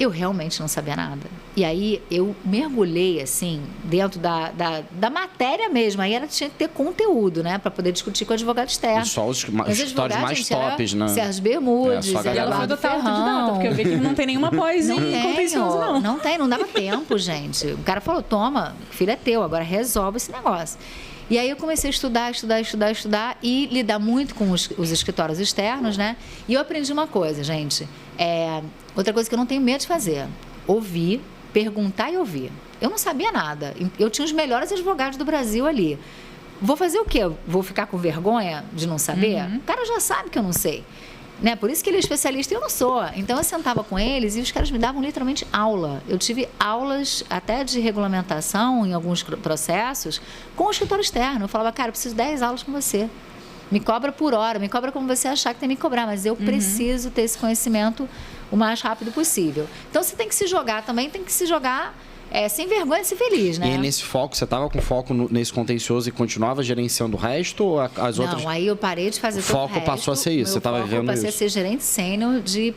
Eu realmente não sabia nada. E aí eu mergulhei, assim, dentro da matéria mesmo. Aí tinha que ter conteúdo, né? Para poder discutir com o advogado externo. E só os histórias mais tops, né? Sérgio Bermudes, Eduardo Ferrão. Porque eu vi que não tem nenhuma pós em contencioso, não. Não tem, não dava tempo, gente. O cara falou, toma, filho é teu, agora resolve esse negócio. E aí eu comecei a estudar e lidar muito com os escritórios externos, né? E eu aprendi uma coisa, gente. Outra coisa que eu não tenho medo de fazer. Ouvir, perguntar e ouvir. Eu não sabia nada. Eu tinha os melhores advogados do Brasil ali. Vou fazer o quê? Vou ficar com vergonha de não saber? O cara já sabe que eu não sei. Né? Por isso que ele é especialista e eu não sou. Então eu sentava com eles e os caras me davam literalmente aula. Eu tive aulas até de regulamentação em alguns processos com o escritório externo. Eu falava, cara, eu preciso de 10 aulas com você. Me cobra por hora, me cobra como você achar que tem que me cobrar, mas eu preciso ter esse conhecimento o mais rápido possível. Então você tem que se jogar também, tem que se jogar sem vergonha de ser feliz, né? E nesse foco, você estava com foco nesse contencioso e continuava gerenciando o resto ou as outras? Não, aí eu parei de fazer todo o resto. O foco passou a ser isso, você estava vivendo isso? Eu passei a ser gerente sênior de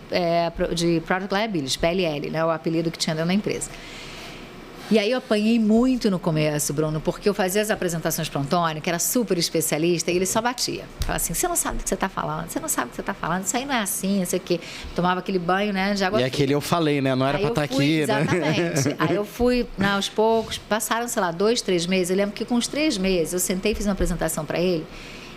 Product Liability, PLL, né? O apelido que tinha dentro da empresa. E aí eu apanhei muito no começo, Bruno, porque eu fazia as apresentações para o Antônio, que era super especialista, e ele só batia. Falava assim, você não sabe do que você está falando, você não sabe o que você está falando, isso aí não é assim, não sei o quê. Tomava aquele banho, né, de água fria. E aquele eu falei, né, não era para estar aqui, né? Exatamente. Aí eu fui, aos poucos, passaram, sei lá, 2, 3 meses, eu lembro que com os 3 meses eu sentei e fiz uma apresentação para ele,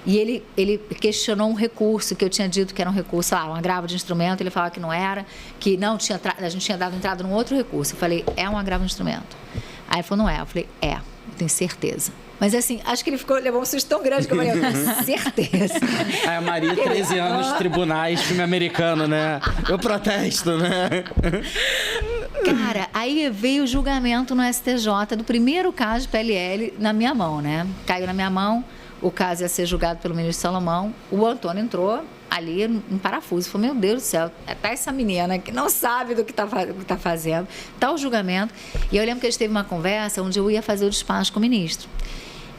e ele questionou um recurso que eu tinha dito que era um recurso, um agravo de instrumento, ele falava que não era, que não tinha, a gente tinha dado entrada num outro recurso. Eu falei, é um agravo de instrumento. Aí ele falou, não é. Eu falei, eu tenho certeza. Mas assim, acho que ele levou um susto tão grande que eu falei, eu tenho certeza. Aí a Maria, 13 anos de tribunais, filme americano, né? Eu protesto, né? Cara, aí veio o julgamento no STJ do primeiro caso de PLL na minha mão, né? Caiu na minha mão. O caso ia ser julgado pelo ministro Salomão. O Antônio entrou ali em parafuso. Falou, meu Deus do céu, tá essa menina que não sabe do que tá fazendo. Tá o julgamento. E eu lembro que a gente teve uma conversa onde eu ia fazer o despacho com o ministro.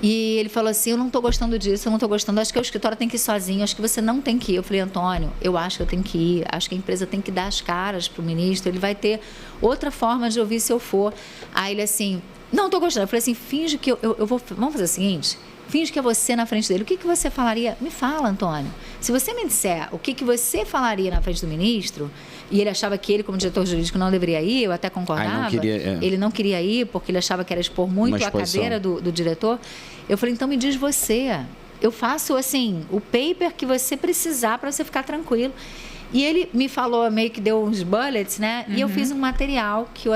E ele falou assim, eu não estou gostando disso, eu não estou gostando, acho que o escritório tem que ir sozinho, acho que você não tem que ir. Eu falei, Antônio, eu acho que eu tenho que ir, acho que a empresa tem que dar as caras para o ministro, ele vai ter outra forma de ouvir se eu for. Aí ele assim, não estou gostando. Eu falei assim, finge que eu vou, vamos fazer o seguinte... Finge que é você na frente dele. O que você falaria? Me fala, Antônio. Se você me disser o que você falaria na frente do ministro, e ele achava que ele, como diretor jurídico, não deveria ir, eu até concordava. Ele não queria ir, porque ele achava que era expor muito a cadeira do diretor. Eu falei, então me diz você. Eu faço, assim, o paper que você precisar para você ficar tranquilo. E ele me falou, meio que deu uns bullets, né? E eu fiz um material que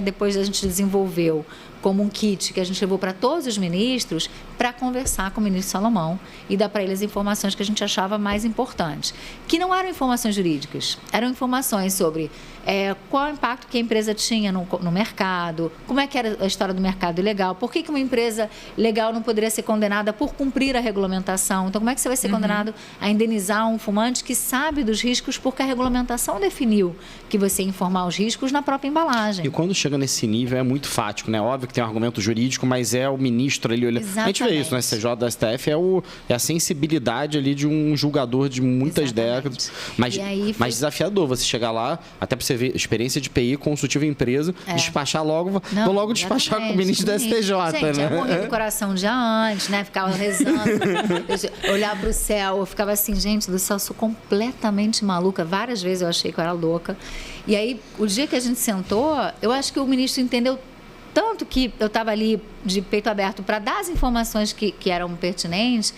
depois a gente desenvolveu como um kit que a gente levou para todos os ministros para conversar com o ministro Salomão e dar para ele as informações que a gente achava mais importantes. Que não eram informações jurídicas, eram informações sobre qual o impacto que a empresa tinha no mercado, como é que era a história do mercado ilegal, por que uma empresa legal não poderia ser condenada por cumprir a regulamentação. Então, como é que você vai ser condenado a indenizar um fumante que sabe dos riscos porque a regulamentação definiu que você ia informar os riscos na própria embalagem. E quando chega nesse nível é muito fático, né? Óbvio que tem um argumento jurídico, mas é o ministro ali olhando. A gente vê isso no STJ, da STF, é a sensibilidade ali de um julgador de muitas décadas. Mas desafiador você chegar lá, até para você ver experiência de PI, consultiva empresa, despachar logo, despachar com o ministro da STJ. Gente, né? eu morri do coração um dia antes, né? Ficava rezando, olhar para o céu, eu ficava assim, gente do céu, eu sou completamente maluca. Várias vezes eu achei que eu era louca. E aí, o dia que a gente sentou, eu acho que o ministro entendeu tanto que eu estava ali de peito aberto para dar as informações que eram pertinentes.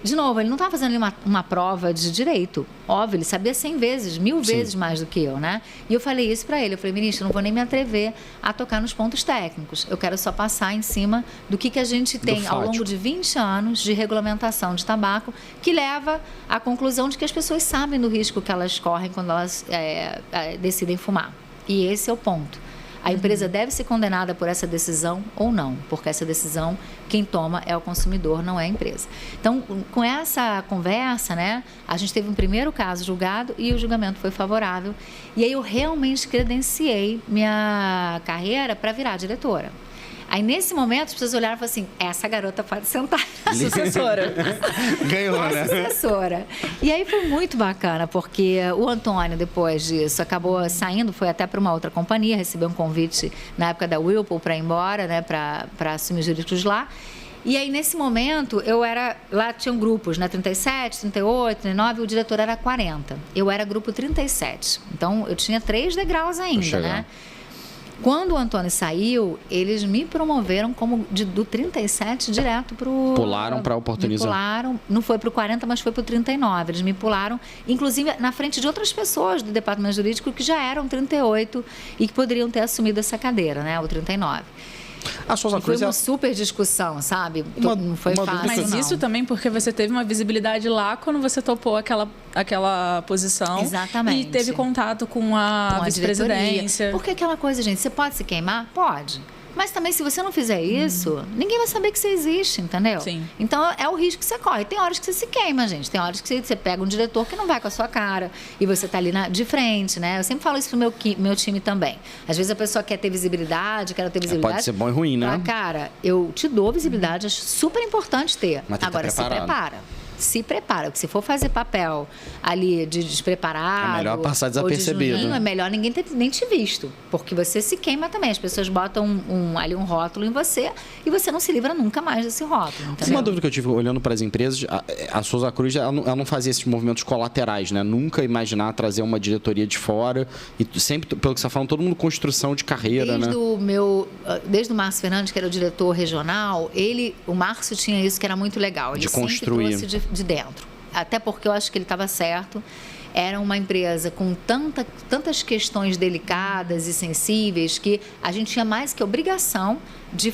De novo, ele não estava fazendo ali uma prova de direito. Óbvio, ele sabia 100 vezes, 1000 vezes mais do que eu, né? E eu falei isso para ele. Eu falei, ministro, não vou nem me atrever a tocar nos pontos técnicos. Eu quero só passar em cima do que a gente tem ao longo de 20 anos de regulamentação de tabaco, que leva à conclusão de que as pessoas sabem do risco que elas correm quando elas decidem fumar. E esse é o ponto. A empresa deve ser condenada por essa decisão ou não, porque essa decisão, quem toma é o consumidor, não é a empresa. Então, com essa conversa, né, a gente teve um primeiro caso julgado e o julgamento foi favorável. E aí eu realmente credenciei minha carreira para virar diretora. Aí, nesse momento, as pessoas olharam e falaram assim, essa garota pode sentar. Sucessora. Ganhou, né? Sucessora. E aí foi muito bacana, porque o Antônio, depois disso, acabou saindo, foi até para uma outra companhia, recebeu um convite na época da Whirlpool para ir embora, né, para assumir os jurídicos lá. E aí, nesse momento, lá tinham grupos, né, 37, 38, 39, o diretor era 40. Eu era grupo 37. Então, eu tinha 3 degraus ainda, né? Quando o Antônio saiu, eles me promoveram como do 37 direto para o... Pularam para oportunizar. Pularam, não foi para o 40, mas foi para o 39. Eles me pularam, inclusive, na frente de outras pessoas do departamento jurídico que já eram 38 e que poderiam ter assumido essa cadeira, né, o 39. A Souza Cruz foi uma super discussão, sabe? Não foi fácil, mas não. isso também porque você teve uma visibilidade lá quando você topou aquela posição. Exatamente. E teve contato com a vice-presidência. Porque aquela coisa, gente, você pode se queimar? Pode. Mas também, se você não fizer isso, ninguém vai saber que você existe, entendeu? Sim. Então, é o risco que você corre. Tem horas que você se queima, gente. Tem horas que você pega um diretor que não vai com a sua cara e você tá ali de frente, né? Eu sempre falo isso pro meu time também. Às vezes a pessoa quer ter visibilidade, Pode ser bom e ruim, né? Cara, eu te dou visibilidade, acho super importante ter. Mas agora, se prepara. Se prepara, porque se for fazer papel ali de despreparado... É melhor passar desapercebido. É melhor ninguém ter nem te visto, porque você se queima também. As pessoas botam ali um rótulo em você e você não se livra nunca mais desse rótulo, entendeu? Uma dúvida que eu tive olhando para as empresas, a Souza Cruz, ela não fazia esses movimentos colaterais, né? Nunca imaginar trazer uma diretoria de fora e sempre, pelo que você está falando, todo mundo construção de carreira, né? Desde o Márcio Fernandes, que era o diretor regional, o Márcio tinha isso que era muito legal. Ele de construir. Sempre trouxe de dentro. Até porque eu acho que ele estava certo. Era uma empresa com tantas questões delicadas e sensíveis que a gente tinha mais que obrigação de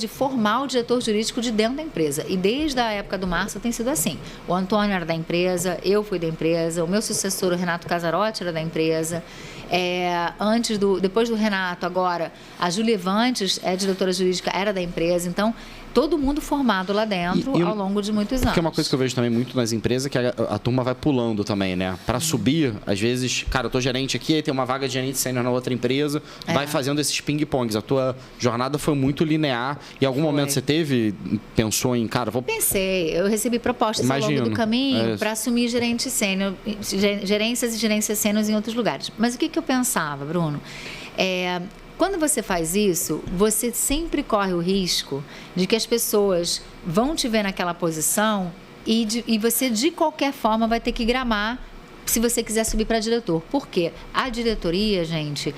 formar o diretor jurídico de dentro da empresa. E desde a época do Márcio tem sido assim. O Antônio era da empresa, eu fui da empresa, o meu sucessor, o Renato Casarotti, era da empresa. Depois do Renato, agora, a Júlia Vantes, diretora jurídica, era da empresa. Então, todo mundo formado lá dentro ao longo de muitos anos. Porque é uma coisa que eu vejo também muito nas empresas, que a turma vai pulando também, né? Para subir, às vezes, cara, eu tô gerente aqui, aí tem uma vaga de gerente sênior na outra empresa, vai fazendo esses ping-pongs. A tua jornada foi muito linear. Em algum momento você pensou em, cara, Pensei, eu recebi propostas ao longo do caminho para assumir gerente sênior, gerências e gerências sênior em outros lugares. Mas o que eu pensava, Bruno? Quando você faz isso, você sempre corre o risco de que as pessoas vão te ver naquela posição e você, de qualquer forma, vai ter que gramar se você quiser subir para diretor. Por quê? A diretoria, gente,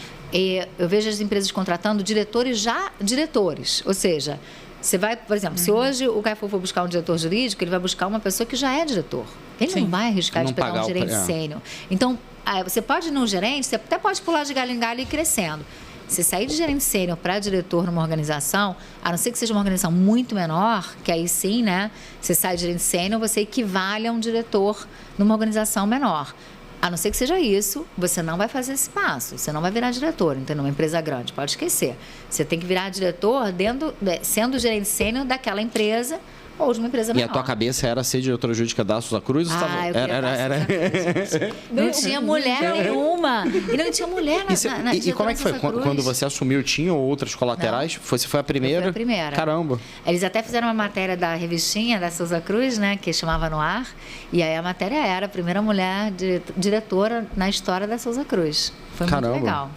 eu vejo as empresas contratando diretores, ou seja, você vai, por exemplo, se hoje o Carrefour for buscar um diretor jurídico, ele vai buscar uma pessoa que já é diretor. Ele não vai arriscar de pegar um gerente sênior. Então, você pode ir num gerente, você até pode pular de galho em galho e ir crescendo. Você sair de gerente sênior para diretor numa organização, a não ser que seja uma organização muito menor, que aí sim, né? Você sai de gerente sênior, você equivale a um diretor numa organização menor. A não ser que seja isso, você não vai fazer esse passo. Você não vai virar diretor, entendeu? Uma empresa grande, pode esquecer. Você tem que virar diretor sendo gerente sênior daquela empresa ou de uma empresa menor. E a tua cabeça era ser diretora jurídica da Souza Cruz? Era. Não tinha mulher nenhuma. E não tinha mulher na E como é que foi? Quando você assumiu, tinha outras colaterais? Você foi a primeira? Eu fui a primeira. Caramba. Eles até fizeram uma matéria da revistinha da Souza Cruz, né? Que chamava No Ar. E aí a matéria era a primeira mulher diretora na história da Souza Cruz. Foi muito legal.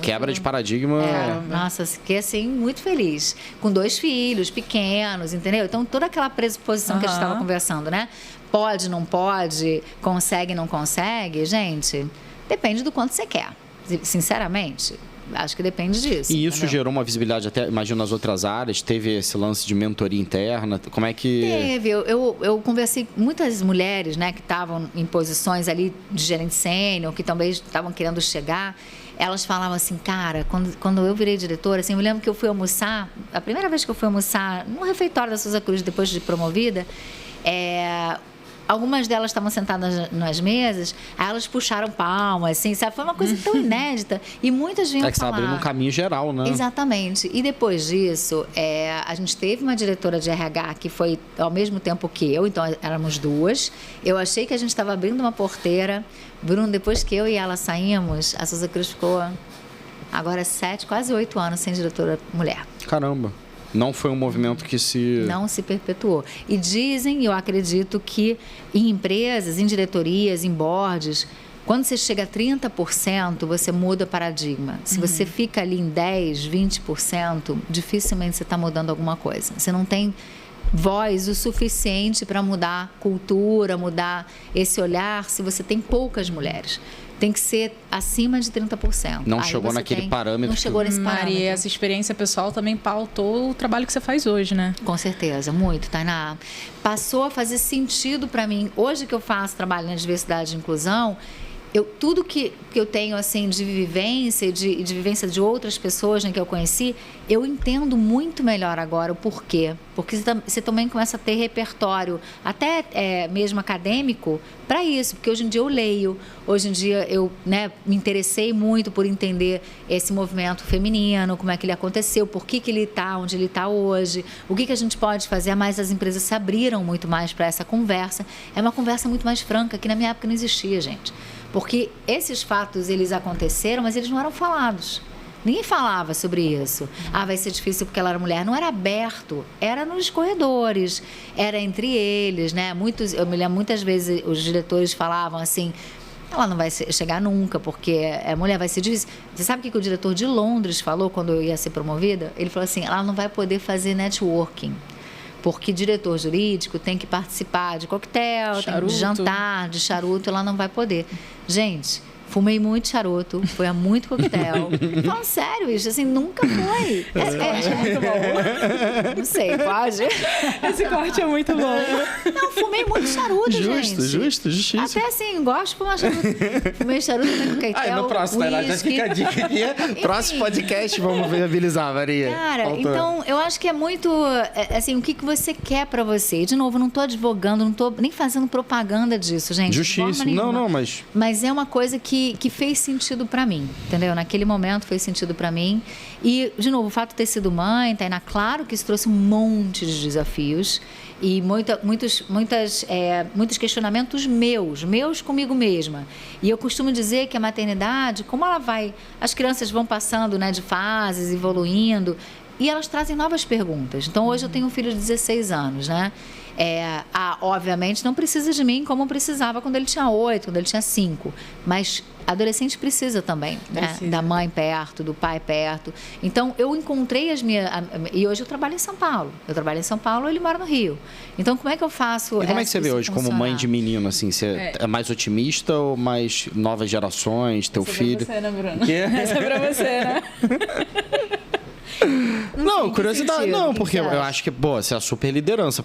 Quebra de paradigma. Nossa, fiquei assim muito feliz. Com 2 filhos pequenos, entendeu? Então toda aquela pressuposição que a gente estava conversando, né? Pode, não pode, consegue, não consegue, gente, depende do quanto você quer. Sinceramente, acho que depende disso. E isso gerou uma visibilidade até, imagino, nas outras áreas? Teve esse lance de mentoria interna? Como é que... Teve. Eu conversei com muitas mulheres, né, que estavam em posições ali de gerente sênior, que também estavam querendo chegar. Elas falavam assim, cara, quando eu virei diretora, assim, eu me lembro que eu fui almoçar, a primeira vez que eu fui almoçar no refeitório da Souza Cruz, depois de promovida, algumas delas estavam sentadas nas mesas, aí elas puxaram palmas, assim, sabe? Foi uma coisa tão inédita. E muitas vinham falar... que você está abrindo um caminho geral, né? Exatamente. E depois disso, a gente teve uma diretora de RH que foi ao mesmo tempo que eu, então éramos 2. Eu achei que a gente estava abrindo uma porteira. Bruno, depois que eu e ela saímos, a Souza Cruz ficou agora 7, quase 8 anos sem diretora mulher. Caramba. Não foi um movimento que não se perpetuou. E dizem, eu acredito, que em empresas, em diretorias, em boards, quando você chega a 30%, você muda paradigma. Se você fica ali em 10%, 20%, dificilmente você está mudando alguma coisa. Você não tem voz o suficiente para mudar cultura, mudar esse olhar, se você tem poucas mulheres. Tem que ser acima de 30%. Não chegou naquele parâmetro. Não chegou nesse parâmetro. Maria, essa experiência pessoal também pautou o trabalho que você faz hoje, né? Com certeza, muito, Tainá. Passou a fazer sentido para mim. Hoje que eu faço trabalho na diversidade e inclusão, tudo que eu tenho assim de vivência, de vivência de outras pessoas, né, que eu conheci, eu entendo muito melhor agora o porquê. Porque você também começa a ter repertório, até mesmo acadêmico, para isso. Porque hoje em dia eu leio, hoje em dia eu me interessei muito por entender esse movimento feminino, como é que ele aconteceu, por que ele está onde ele está hoje, o que a gente pode fazer. Mas as empresas se abriram muito mais para essa conversa. É uma conversa muito mais franca, que na minha época não existia, gente. Porque esses fatos, eles aconteceram, mas eles não eram falados. Ninguém falava sobre isso. Vai ser difícil porque ela era mulher. Não era aberto, era nos corredores, era entre eles, né? Eu me lembro, muitas vezes os diretores falavam assim, ela não vai chegar nunca, porque a mulher vai ser difícil. Você sabe o que o diretor de Londres falou quando eu ia ser promovida? Ele falou assim, ela não vai poder fazer networking. Porque diretor jurídico tem que participar de coquetel, tem de jantar, de charuto, ela não vai poder. Gente, fumei muito charuto, foi a muito coquetel. Falando sério, isso assim, nunca foi. Esse corte é muito bom. Não sei, pode? Esse corte é muito bom. Não, fumei muito charuto, gente. Justíssimo. Até assim, gosto de fumar charuto. Fumei charuto, também com coquetel, no próximo, já fica a dica aqui. Próximo podcast, vamos viabilizar, Maria. Cara, então, eu acho que é muito, assim, o que você quer pra você. E, de novo, não tô advogando, não tô nem fazendo propaganda disso, gente. Justíssimo. Não, mas... Mas é uma coisa que fez sentido para mim, entendeu? Naquele momento fez sentido para mim. E, de novo, o fato de ter sido mãe, Tainá, claro que isso trouxe um monte de desafios e muitos questionamentos meus comigo mesma. E eu costumo dizer que a maternidade, como ela vai... As crianças vão passando, né, de fases, evoluindo, e elas trazem novas perguntas. Então, hoje eu tenho um filho de 16 anos, né? Obviamente não precisa de mim como precisava quando ele tinha 8, quando ele tinha 5, mas adolescente precisa também, né? Da mãe perto, do pai perto. Então eu encontrei e hoje eu trabalho em São Paulo. Ele mora no Rio. Então como é que eu faço? E como é que você vê hoje como mãe de menino, assim? Você é mais otimista ou mais novas gerações, teu filho? Essa é pra você, né, Bruno? Essa é pra você, né? Não, curiosidade, sentido? não, Que porque você eu acha? acho que, pô, essa é a super liderança.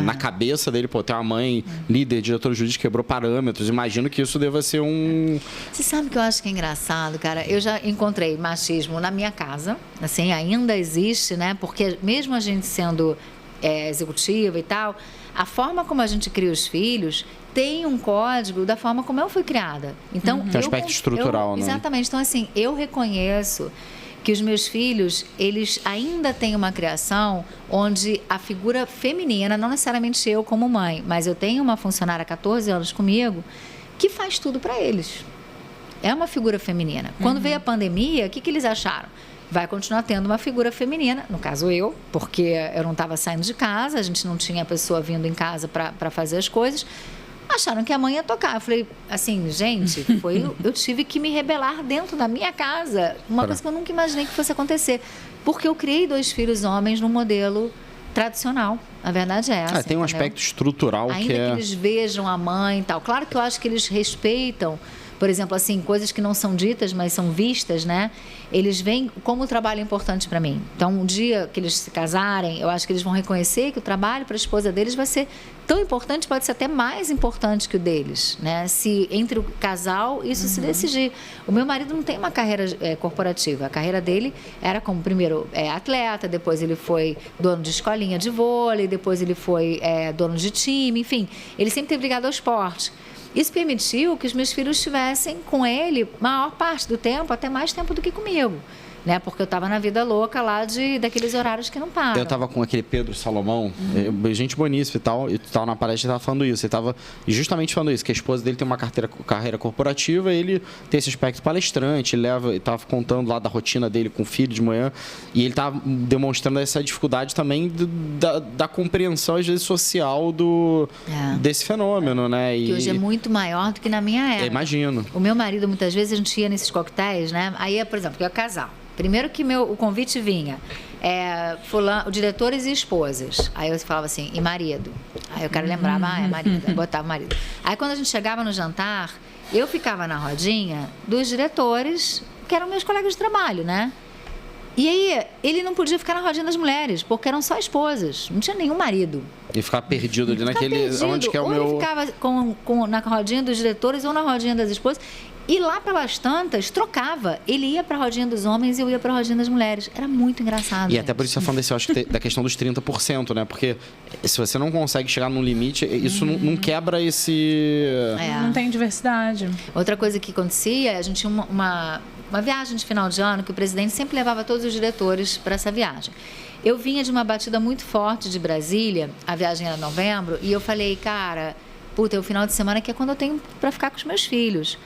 Na cabeça dele, pô, tem uma mãe líder, diretor jurídico, quebrou parâmetros. Imagino que isso deva ser um... Você sabe o que eu acho que é engraçado, cara? Eu já encontrei machismo na minha casa, assim, ainda existe, né? Porque mesmo a gente sendo executiva e tal, a forma como a gente cria os filhos tem um código da forma como eu fui criada. Então, Tem um aspecto estrutural, né? Exatamente. Então, assim, eu reconheço que os meus filhos, eles ainda têm uma criação onde a figura feminina, não necessariamente eu como mãe, mas eu tenho uma funcionária há 14 anos comigo que faz tudo para eles. É uma figura feminina. Quando veio a pandemia, o que eles acharam? Vai continuar tendo uma figura feminina, no caso eu, porque eu não estava saindo de casa, a gente não tinha a pessoa vindo em casa para fazer as coisas. Acharam que a mãe ia tocar. Eu falei, assim, gente, eu tive que me rebelar dentro da minha casa. Uma coisa que eu nunca imaginei que fosse acontecer. Porque eu criei 2 filhos homens no modelo tradicional. A verdade é essa. Tem um aspecto estrutural ainda que é... que eles vejam a mãe e tal. Claro que eu acho que eles respeitam, por exemplo, assim, coisas que não são ditas, mas são vistas, né? Eles veem como o trabalho é importante para mim. Então, um dia que eles se casarem, eu acho que eles vão reconhecer que o trabalho para a esposa deles vai ser tão importante, pode ser até mais importante que o deles, né? Se entre o casal isso se decidir. O meu marido não tem uma carreira corporativa. A carreira dele era como, primeiro, atleta, depois ele foi dono de escolinha de vôlei, depois ele foi dono de time, enfim. Ele sempre teve ligado ao esporte. Isso permitiu que os meus filhos estivessem com ele maior parte do tempo, até mais tempo do que comigo, né? Porque eu estava na vida louca lá daqueles horários que não param. Eu estava com aquele Pedro Salomão, gente boníssima e tal, na palestra ele estava falando isso. Ele estava justamente falando isso, que a esposa dele tem uma carreira corporativa, ele tem esse aspecto palestrante, ele estava contando lá da rotina dele com o filho de manhã, e ele estava demonstrando essa dificuldade também da compreensão, às vezes, social desse fenômeno, né? Que hoje é muito maior do que na minha época. Imagino. O meu marido, muitas vezes, a gente ia nesses coquetéis, né? Aí, por exemplo, que é casal. Primeiro que o convite vinha, diretores e esposas. Aí eu falava assim, e marido? Aí o cara lembrava, é marido, aí botava marido. Aí quando a gente chegava no jantar, eu ficava na rodinha dos diretores, que eram meus colegas de trabalho, né? E aí ele não podia ficar na rodinha das mulheres, porque eram só esposas, não tinha nenhum marido. E ficar perdido ali naquele... Perdido. Onde que é o meu... Ou ele ficava na rodinha dos diretores ou na rodinha das esposas. E lá pelas tantas, trocava. Ele ia para a rodinha dos homens e eu ia para a rodinha das mulheres. Era muito engraçado. E até por isso você falando eu acho que da questão dos 30%, né? Porque se você não consegue chegar num limite, isso não quebra esse... Não tem diversidade. Outra coisa que acontecia, a gente tinha uma viagem de final de ano que o presidente sempre levava todos os diretores para essa viagem. Eu vinha de uma batida muito forte de Brasília, a viagem era em novembro, e eu falei, cara, é o final de semana que é quando eu tenho para ficar com os meus filhos.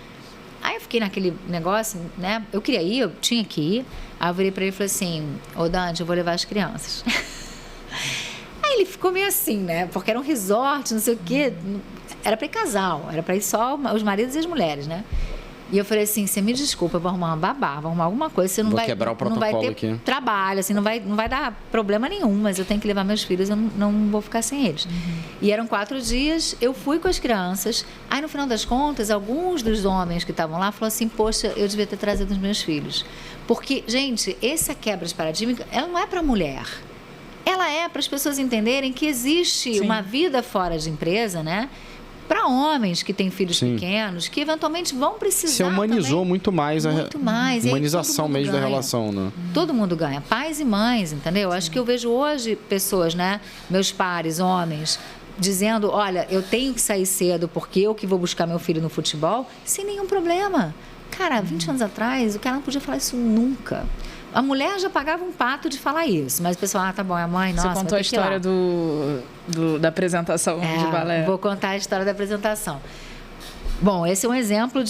Aí eu fiquei naquele negócio, né? Eu queria ir, eu tinha que ir. Aí eu virei pra ele e falei assim, Dante, eu vou levar as crianças. Aí ele ficou meio assim, né? Porque era um resort, não sei o quê. Era pra ir casal, era pra ir só os maridos e as mulheres, né? E eu falei assim, você me desculpa, eu vou arrumar uma babá, vou arrumar alguma coisa, você não vai quebrar o protocolo não vai ter aqui. Trabalho, assim, não vai dar problema nenhum, mas eu tenho que levar meus filhos, eu não vou ficar sem eles. E eram 4 dias, eu fui com as crianças, aí no final das contas, alguns dos homens que estavam lá falaram assim, poxa, eu devia ter trazido os meus filhos. Porque, gente, essa quebra de paradigma, ela não é para mulher. Ela é para as pessoas entenderem que existe uma vida fora de empresa, né? Para homens que têm filhos pequenos, que eventualmente vão precisar. Você humanizou também, muito mais a humanização mesmo da relação, né? Todo mundo ganha, pais e mães, entendeu? Acho que eu vejo hoje pessoas, né, meus pares, homens, dizendo, olha, eu tenho que sair cedo porque eu que vou buscar meu filho no futebol, sem nenhum problema. Cara, 20 anos atrás, o cara não podia falar isso nunca. A mulher já pagava um pato de falar isso, mas o pessoal, tá bom, é a mãe, nossa, você contou a história da apresentação de balé. Vou contar a história da apresentação. Bom, esse é um exemplo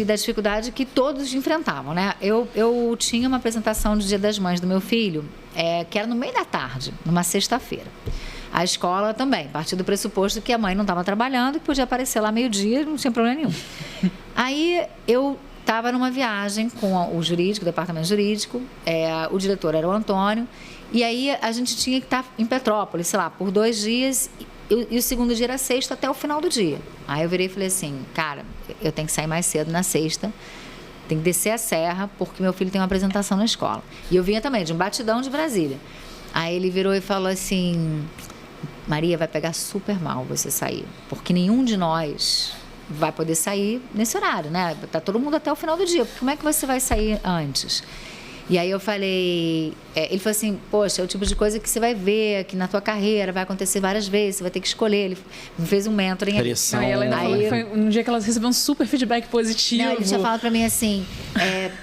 da dificuldade que todos enfrentavam, né? Eu tinha uma apresentação do Dia das Mães do meu filho, que era no meio da tarde, numa sexta-feira. A escola também, partiu do pressuposto que a mãe não estava trabalhando e podia aparecer lá meio-dia, não tinha problema nenhum. Aí eu estava numa viagem com o jurídico, o departamento jurídico, o diretor era o Antônio, e aí a gente tinha que estar em Petrópolis, sei lá, por 2 dias, e o segundo dia era sexta até o final do dia. Aí eu virei e falei assim, cara, eu tenho que sair mais cedo na sexta, tem que descer a serra, porque meu filho tem uma apresentação na escola. E eu vinha também de um batidão de Brasília. Aí ele virou e falou assim, Maria, vai pegar super mal você sair, porque nenhum de nós vai poder sair nesse horário, né? Tá todo mundo até o final do dia, como é que você vai sair antes? E aí eu falei, ele falou assim, poxa, é o tipo de coisa que você vai ver, que na tua carreira vai acontecer várias vezes, você vai ter que escolher. Ele me fez um mentoring. Pressão. Aí ela ainda falou que foi um dia que ela recebeu um super feedback positivo. Não, ele tinha falado pra mim assim,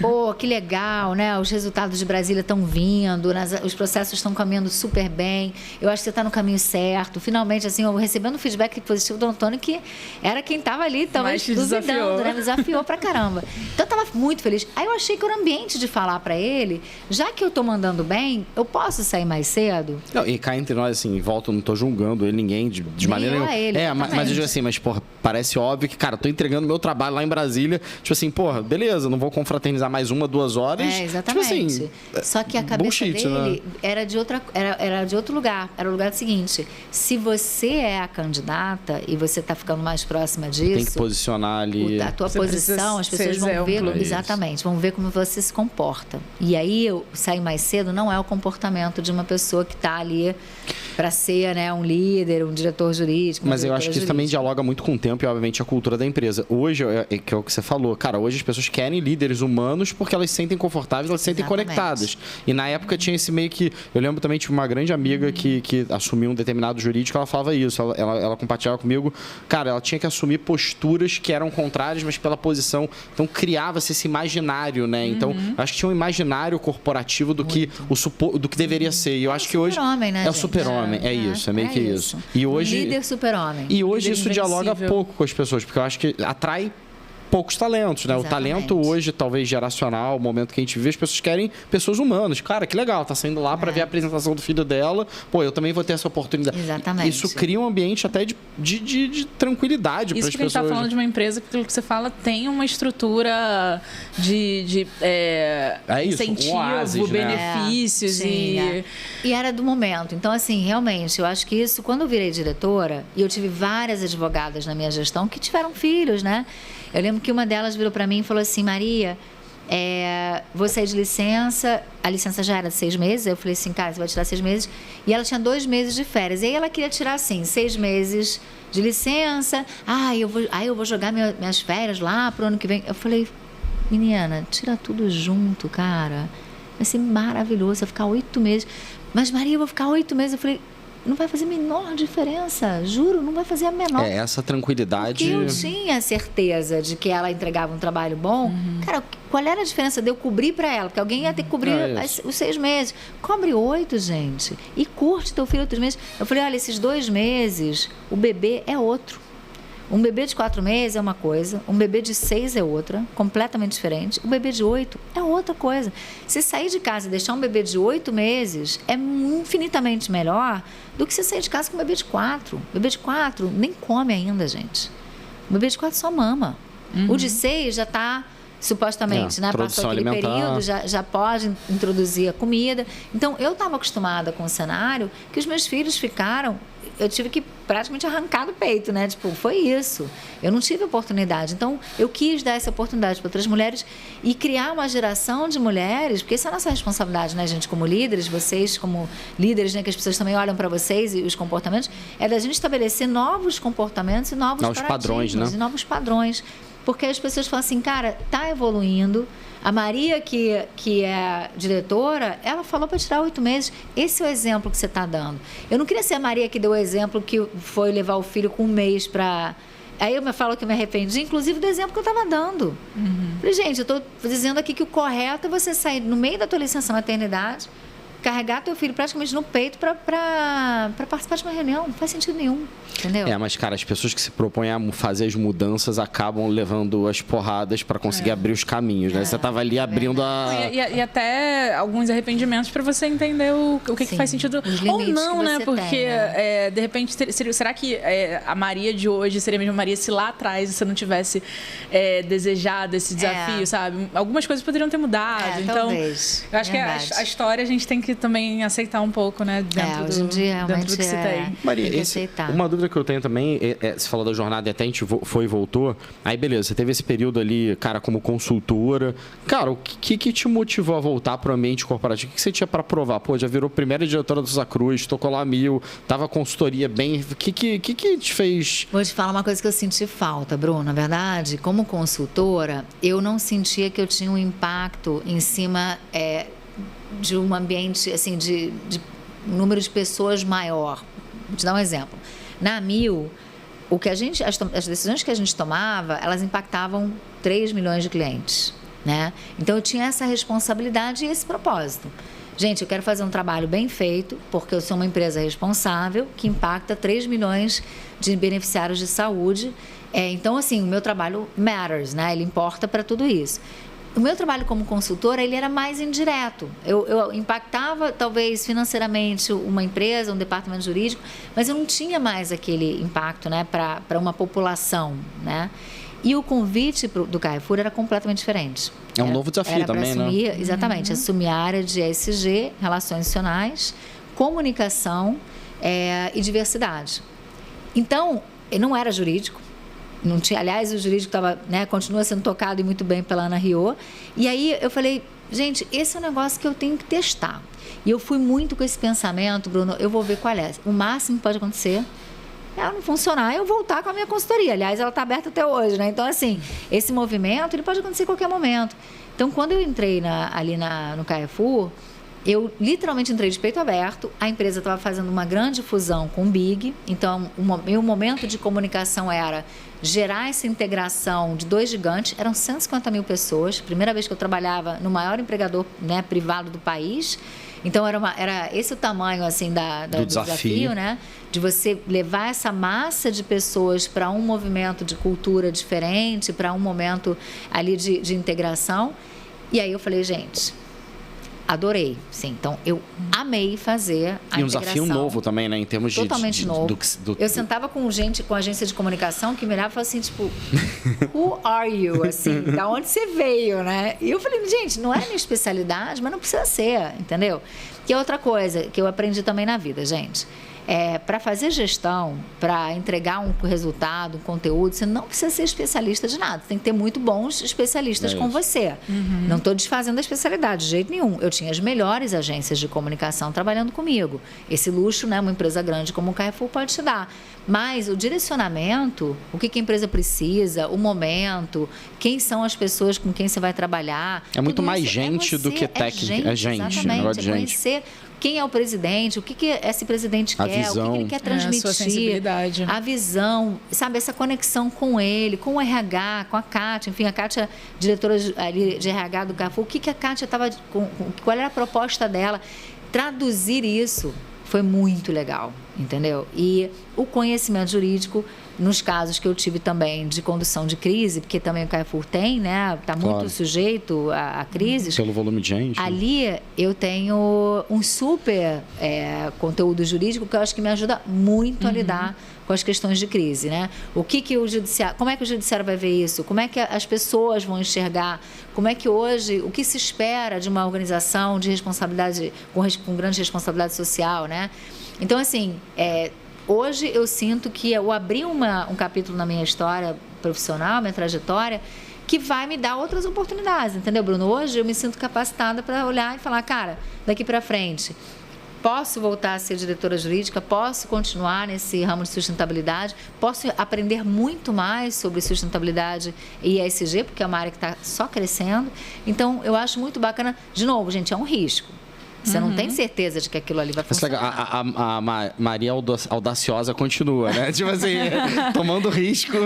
pô, que legal, né? Os resultados de Brasília estão vindo, os processos estão caminhando super bem, eu acho que você está no caminho certo. Finalmente, assim, eu recebendo um feedback positivo do Antônio, que era quem estava ali, talvez duvidando, né? Me desafiou pra caramba. Então eu tava muito feliz. Aí eu achei que era o ambiente de falar pra ele, já que eu tô mandando bem, eu posso sair mais cedo? Não, e cá entre nós, assim, volta, eu não tô julgando ele, ninguém, de maneira nenhuma. Ele, mas eu digo assim, mas, porra, parece óbvio que, cara, tô entregando meu trabalho lá em Brasília, tipo assim, porra, beleza, não vou confraternizar mais 1, 2 horas. Exatamente. Tipo assim, só que a cabeça bullshit, dele, né? era de outro lugar. Era o lugar seguinte, se você é a candidata e você tá ficando mais próxima disso... Tem que posicionar ali. A tua posição, as pessoas vão ver... Exatamente, vão ver como você se comporta. E aí, eu sair mais cedo não é o comportamento de uma pessoa que está ali para ser, né, um líder, um diretor jurídico. Mas eu acho que isso também dialoga muito com o tempo e, obviamente, a cultura da empresa. Hoje, que é o que você falou, cara, hoje as pessoas querem líderes humanos porque elas se sentem confortáveis, elas se sentem conectadas. E na época tinha esse meio que... Eu lembro também de uma grande amiga que assumiu um determinado jurídico, ela falava isso, ela compartilhava comigo, cara, ela tinha que assumir posturas que eram contrárias, mas pela posição. Então, criava-se esse imaginário, né? Então, acho que tinha um imaginário corporativo do que deveria ser. E eu acho que hoje super-homem, né, é o gente? super-homem, é isso, é meio que isso. E hoje líder super-homem. E hoje Líder isso dialoga invencível. pouco com as pessoas, porque eu acho que atrai poucos talentos, né? Exatamente. O talento hoje, talvez geracional, o momento que a gente vive, as pessoas querem pessoas humanas. Cara, que legal, tá saindo lá para ver a apresentação do filho dela. Pô, eu também vou ter essa oportunidade. Exatamente. Isso cria um ambiente até de tranquilidade para as pessoas. Isso que a gente tá falando de uma empresa que, pelo que você fala, tem uma estrutura de isso, incentivo, um oásis, né? benefícios Sim, E era do momento. Então, assim, realmente, eu acho que isso, quando eu virei diretora, e eu tive várias advogadas na minha gestão que tiveram filhos, né? Eu lembro que uma delas virou para mim e falou assim, Maria, vou sair de licença, a licença já era de 6 meses, eu falei assim, cara, você vai tirar 6 meses, e ela tinha 2 meses de férias, e aí ela queria tirar, assim, 6 meses de licença, eu vou jogar minhas férias lá pro ano que vem. Eu falei, menina, tira tudo junto, cara, vai ser maravilhoso, você vai ficar 8 meses, mas Maria, eu vou ficar 8 meses, eu falei, não vai fazer a menor diferença, juro, não vai fazer a menor. Essa tranquilidade... Porque eu tinha certeza de que ela entregava um trabalho bom. Cara, qual era a diferença de eu cobrir para ela? Porque alguém ia ter que cobrir os 6 meses. Cobre 8, gente. E curte teu filho 8 meses. Eu falei, olha, esses 2 meses, o bebê é outro. Um bebê de 4 meses é uma coisa, um bebê de 6 é outra, completamente diferente. O bebê de 8 é outra coisa. Se sair de casa e deixar um bebê de 8 meses, é infinitamente melhor do que se sair de casa com um bebê de 4. O bebê de 4 nem come ainda, gente. O bebê de 4 só mama. O de 6 já está... supostamente, né? Passou aquele período, já pode introduzir a comida. Então, eu estava acostumada com o cenário que os meus filhos ficaram... Eu tive que praticamente arrancar do peito, né? Tipo, foi isso. Eu não tive oportunidade. Então, eu quis dar essa oportunidade para outras mulheres e criar uma geração de mulheres, porque essa é a nossa responsabilidade, né, gente? Como líderes, vocês como líderes, né? Que as pessoas também olham para vocês e os comportamentos, é da gente estabelecer novos comportamentos e novos padrões, né? E novos padrões. Porque as pessoas falam assim, cara, tá evoluindo. A Maria, que é diretora, ela falou para tirar 8 meses. Esse é o exemplo que você está dando. Eu não queria ser a Maria que deu o exemplo que foi levar o filho com 1 mês para... Aí eu me falo que eu me arrependi, inclusive do exemplo que eu estava dando. Falei, gente, eu estou dizendo aqui que o correto é você sair no meio da tua licença maternidade, carregar teu filho praticamente no peito para participar de uma reunião. Não faz sentido nenhum, entendeu? Mas, cara, as pessoas que se propõem a fazer as mudanças acabam levando as porradas para conseguir abrir os caminhos, né? Você tava ali abrindo E até alguns arrependimentos para você entender o que faz sentido ou não, né? Porque, tem, né? De repente, será que a Maria de hoje seria a mesma Maria se lá atrás você não tivesse desejado esse desafio, sabe? Algumas coisas poderiam ter mudado. Então, talvez. eu acho que a história a gente tem que também aceitar um pouco, né? Dentro hoje em dia realmente dentro do que você tem. Maria, aceitar. Uma dúvida que eu tenho também, você falou da jornada e até a gente foi e voltou, aí beleza, você teve esse período ali, cara, como consultora. Cara, o que te motivou a voltar para o ambiente corporativo? O que você tinha para provar? Pô, já virou primeira diretora do Santa Cruz, tocou lá 1000, tava consultoria bem... O que te fez... Vou te falar uma coisa que eu senti falta, Bruno. Na verdade, como consultora, eu não sentia que eu tinha um impacto em cima de um ambiente, assim, de número de pessoas maior. Vou te dar um exemplo. Na 1000, as decisões que a gente tomava, elas impactavam 3 milhões de clientes, né? Então, eu tinha essa responsabilidade e esse propósito. Gente, eu quero fazer um trabalho bem feito, porque eu sou uma empresa responsável que impacta 3 milhões de beneficiários de saúde. Então, assim, o meu trabalho matters, né? Ele importa para tudo isso. O meu trabalho como consultora, ele era mais indireto. Eu impactava, talvez, financeiramente uma empresa, um departamento jurídico, mas eu não tinha mais aquele impacto, né, para uma população, né? E o convite do Carrefour era completamente diferente. É um novo desafio também, assumir, né? Exatamente, assumir a área de ESG, relações institucionais, comunicação e diversidade. Então, eu não era jurídico, não tinha, aliás, o jurídico estava, né, continua sendo tocado e muito bem pela Ana Rio. E aí eu falei, gente, esse é um negócio que eu tenho que testar. E eu fui muito com esse pensamento, Bruno, eu vou ver qual é. O máximo que pode acontecer ela não funcionar, eu voltar com a minha consultoria. Aliás, ela está aberta até hoje, né? Então, assim, esse movimento, ele pode acontecer a qualquer momento. Então, quando eu entrei no Carrefour, eu literalmente entrei de peito aberto. A empresa estava fazendo uma grande fusão com o Big. Então, o meu momento de comunicação era gerar essa integração de 2 gigantes. Eram 150 mil pessoas. Primeira vez que eu trabalhava no maior empregador, né, privado do país. Então, era esse o tamanho, assim, do desafio, né? De você levar essa massa de pessoas para um movimento de cultura diferente, para um momento ali de integração. E aí eu falei, gente, adorei, sim. Então, eu amei fazer a integração. E um desafio novo também, né? Em termos totalmente novo. Eu sentava com agência de comunicação que me olhava e falava assim, tipo, who are you? Assim, da onde você veio, né? E eu falei, gente, não é minha especialidade, mas não precisa ser, entendeu? Que é outra coisa que eu aprendi também na vida, gente. Para fazer gestão, para entregar um resultado, um conteúdo, você não precisa ser especialista de nada. Você tem que ter muito bons especialistas com você. Uhum. Não estou desfazendo a especialidade de jeito nenhum. Eu tinha as melhores agências de comunicação trabalhando comigo. Esse luxo, né, uma empresa grande como o Carrefour pode te dar. Mas o direcionamento, o que a empresa precisa, o momento, quem são as pessoas com quem você vai trabalhar. É muito mais gente do que técnica. É gente. Exatamente. É conhecer quem é o presidente, o que esse presidente quer, visão. O que ele quer transmitir. A sua sensibilidade. A visão, sabe, essa conexão com ele, com o RH, com a Kátia. Enfim, a Kátia, diretora de RH do Carrefour, o que a Kátia estava... Qual era a proposta dela? Traduzir isso foi muito legal, entendeu? E o conhecimento jurídico, nos casos que eu tive também de condução de crise, porque também o Carrefour tem, né? Está muito sujeito a crises. Pelo volume de gente. Ali eu tenho um super conteúdo jurídico que eu acho que me ajuda muito a lidar com as questões de crise, né? O que o judiciário, como é que o judiciário vai ver isso? Como é que as pessoas vão enxergar? Como é que hoje, o que se espera de uma organização de responsabilidade, com grande responsabilidade social, né? Então, assim, hoje eu sinto que eu abri um capítulo na minha história profissional, minha trajetória, que vai me dar outras oportunidades, entendeu, Bruno? Hoje eu me sinto capacitada para olhar e falar, cara, daqui para frente, posso voltar a ser diretora jurídica, posso continuar nesse ramo de sustentabilidade, posso aprender muito mais sobre sustentabilidade e ESG, porque é uma área que está só crescendo. Então, eu acho muito bacana. De novo, gente, é um risco. Você não tem certeza de que aquilo ali vai funcionar. A Maria audaciosa continua, né? Tipo assim, tomando risco.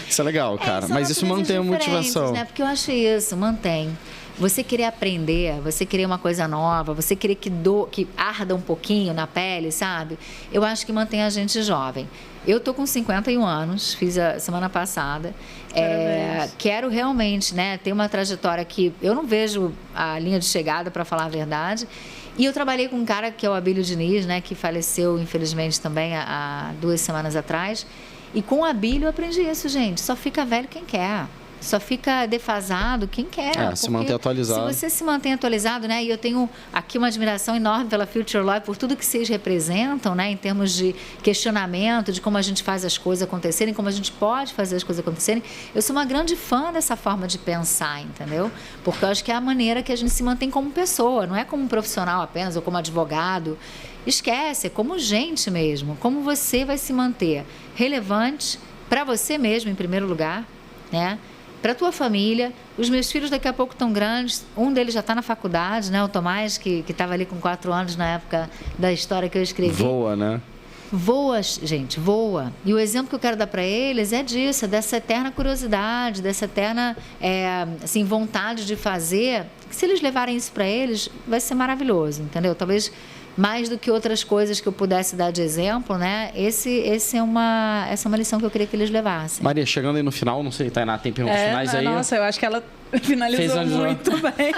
Isso é legal, cara. Mas isso mantém a motivação. Né? Porque eu acho isso, mantém. Você querer aprender, você querer uma coisa nova, você querer que arda um pouquinho na pele, sabe? Eu acho que mantém a gente jovem. Eu tô com 51 anos, fiz a semana passada. Quero realmente, né, ter uma trajetória que eu não vejo a linha de chegada, para falar a verdade. E eu trabalhei com um cara que é o Abílio Diniz, né, que faleceu, infelizmente, também há 2 semanas atrás. E com o Abílio eu aprendi isso, gente. Só fica velho quem quer. Só fica defasado quem quer. Se manter atualizado. Se você se mantém atualizado, né? E eu tenho aqui uma admiração enorme pela Future Law, por tudo que vocês representam, né? Em termos de questionamento, de como a gente faz as coisas acontecerem, como a gente pode fazer as coisas acontecerem. Eu sou uma grande fã dessa forma de pensar, entendeu? Porque eu acho que é a maneira que a gente se mantém como pessoa, não é como um profissional apenas ou como advogado. Esquece, é como gente mesmo. Como você vai se manter relevante para você mesmo, em primeiro lugar, né? Para a tua família. Os meus filhos daqui a pouco estão grandes, um deles já está na faculdade, né? O Tomás, que estava ali com 4 anos na época da história que eu escrevi. Voa, né? Voa, gente, voa. E o exemplo que eu quero dar para eles é disso, dessa eterna curiosidade, dessa eterna assim, vontade de fazer. Que se eles levarem isso para eles, vai ser maravilhoso, entendeu? Talvez mais do que outras coisas que eu pudesse dar de exemplo, né? Essa é uma lição que eu queria que eles levassem. Maria, chegando aí no final, não sei, Tainá, tem perguntas finais aí? Nossa, eu acho que ela finalizou muito bem.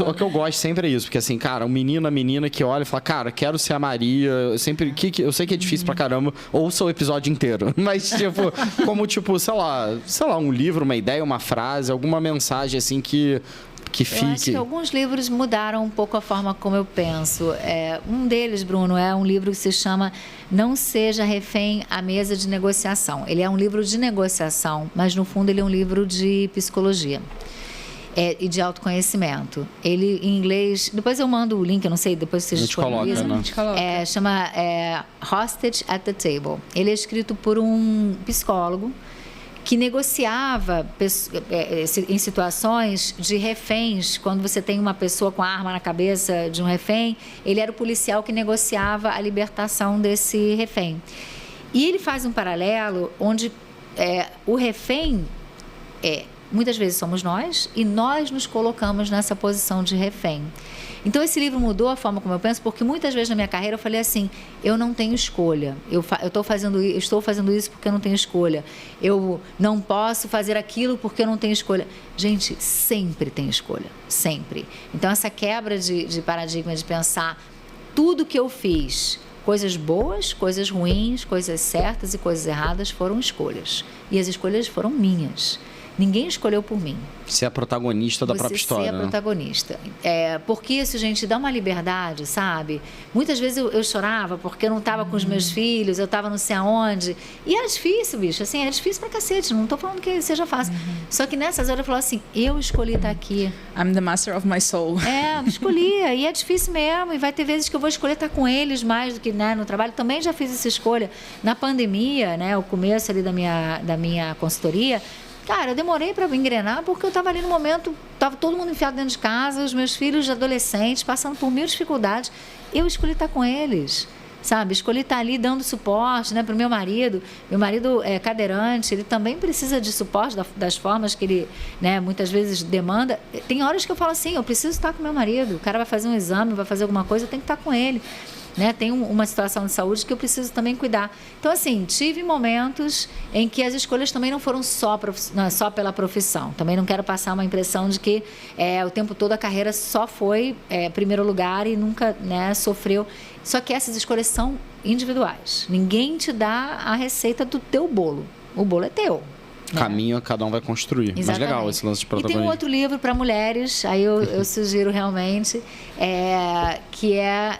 O que eu gosto sempre é isso, porque assim, cara, a menina que olha e fala, cara, quero ser a Maria, eu sei que é difícil pra caramba, ouça o episódio inteiro, mas tipo, como tipo, sei lá, um livro, uma ideia, uma frase, alguma mensagem assim que fique. Eu acho que alguns livros mudaram um pouco a forma como eu penso. Um deles, Bruno, é um livro que se chama Não Seja Refém à Mesa de Negociação. Ele é um livro de negociação, mas no fundo ele é um livro de psicologia e de autoconhecimento. Ele, em inglês, depois eu mando o link, eu não sei, depois vocês disponibilizam. A gente coloca. Chama Hostage at the Table. Ele é escrito por um psicólogo que negociava em situações de reféns. Quando você tem uma pessoa com a arma na cabeça de um refém, ele era o policial que negociava a libertação desse refém. E ele faz um paralelo onde o refém muitas vezes somos nós e nós nos colocamos nessa posição de refém. Então, esse livro mudou a forma como eu penso, porque muitas vezes na minha carreira eu falei assim, eu não tenho escolha, eu estou fazendo isso porque eu não tenho escolha, eu não posso fazer aquilo porque eu não tenho escolha. Gente, sempre tem escolha, sempre. Então, essa quebra de paradigma de pensar tudo que eu fiz, coisas boas, coisas ruins, coisas certas e coisas erradas foram escolhas. E as escolhas foram minhas. Ninguém escolheu por mim. Você é a protagonista da própria história. Você é a protagonista. Porque isso, gente, dá uma liberdade, sabe? Muitas vezes eu chorava porque eu não estava com os meus filhos, eu estava não sei aonde. E é difícil, bicho. Assim, é difícil pra cacete. Não estou falando que seja fácil. Só que nessas horas eu falo assim, eu escolhi estar aqui. I'm the master of my soul. Escolhi. E é difícil mesmo. E vai ter vezes que eu vou escolher estar com eles mais do que, né, no trabalho. Também já fiz essa escolha. Na pandemia, né, o começo ali da minha consultoria, cara, eu demorei para me engrenar porque eu estava ali no momento, estava todo mundo enfiado dentro de casa, os meus filhos adolescentes, passando por mil dificuldades. Eu escolhi estar com eles, sabe? Escolhi estar ali dando suporte, né, para o meu marido. Meu marido é cadeirante, ele também precisa de suporte das formas que ele, né, muitas vezes demanda. Tem horas que eu falo assim, eu preciso estar com meu marido. O cara vai fazer um exame, vai fazer alguma coisa, eu tenho que estar com ele. Né, tem uma situação de saúde que eu preciso também cuidar. Então, assim, tive momentos em que as escolhas também não foram só pela profissão. Também não quero passar uma impressão de que o tempo todo a carreira só foi primeiro lugar e nunca, né, sofreu. Só que essas escolhas são individuais. Ninguém te dá a receita do teu bolo. O bolo é teu. Caminho cada um vai construir. Exatamente. Mas legal esse lance de protagonismo. E tem um outro livro para mulheres, aí eu sugiro realmente, que é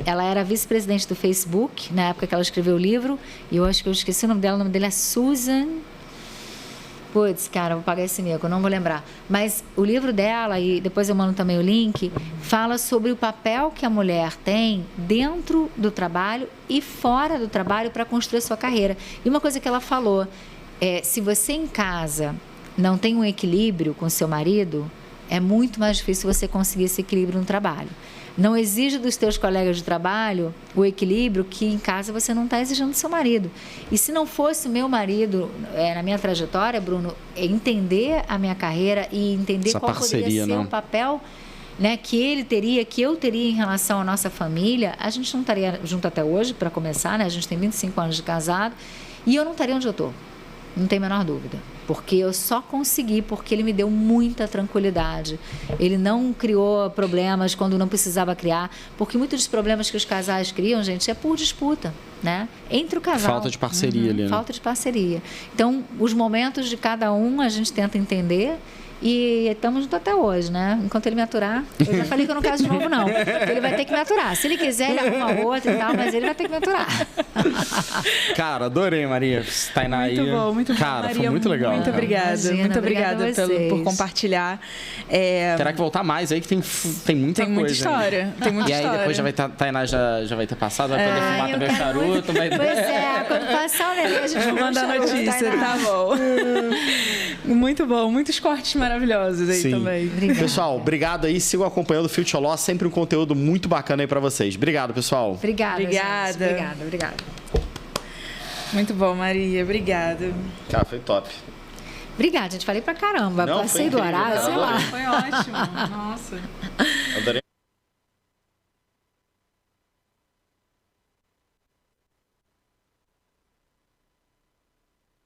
ela era vice-presidente do Facebook, na época que ela escreveu o livro, e eu acho que eu esqueci o nome dela é Susan. Putz, cara, vou pagar esse mico, eu não vou lembrar. Mas o livro dela, e depois eu mando também o link, fala sobre o papel que a mulher tem dentro do trabalho e fora do trabalho para construir a sua carreira. E uma coisa que ela falou, se você em casa não tem um equilíbrio com seu marido, é muito mais difícil você conseguir esse equilíbrio no trabalho. Não exige dos teus colegas de trabalho o equilíbrio que em casa você não está exigindo do seu marido. E se não fosse o meu marido, na minha trajetória, Bruno, entender a minha carreira e entender essa qual parceria, poderia ser né? o papel, né, que ele teria, que eu teria em relação à nossa família, a gente não estaria junto até hoje, para começar, né? A gente tem 25 anos de casado, e eu não estaria onde eu estou. Não tem a menor dúvida. porque eu só consegui porque ele me deu muita tranquilidade. Ele não criou problemas quando não precisava criar, porque muitos dos problemas que os casais criam, gente, é por disputa, né? Entre o casal. Falta de parceria ali, né? Falta de parceria. Então, os momentos de cada um a gente tenta entender. E estamos juntos até hoje, né? Enquanto ele me aturar, eu já falei que eu não caso de novo, não. Ele vai ter que me aturar. Se ele quiser, ele arruma outra e tal, mas ele vai ter que me aturar. Cara, adorei, Maria. Tainá aí. Muito bom, Cara, Maria, foi muito legal. Muito obrigada. Imagina, Muito obrigada obrigada por compartilhar. Terá que voltar mais aí, que tem muita tem coisa. Muita história. Tem muita e aí história. depois já vai Tainá já vai ter passado, vai poder fumar também o charuto. Pois é, quando passar o neném, a gente vai mandar notícia, tá bom. Muito bom, muitos cortes maravilhosos aí. Sim. Também. Obrigada. Pessoal, obrigado aí. Sigam acompanhando o Future Law, sempre um conteúdo muito bacana aí pra vocês. Obrigado, pessoal. Obrigada. Obrigada. Muito bom, Maria. Obrigada. Cara, foi top. Obrigada, gente. Falei pra caramba. Passei do horário, sei lá. Foi ótimo. Nossa. Adorei.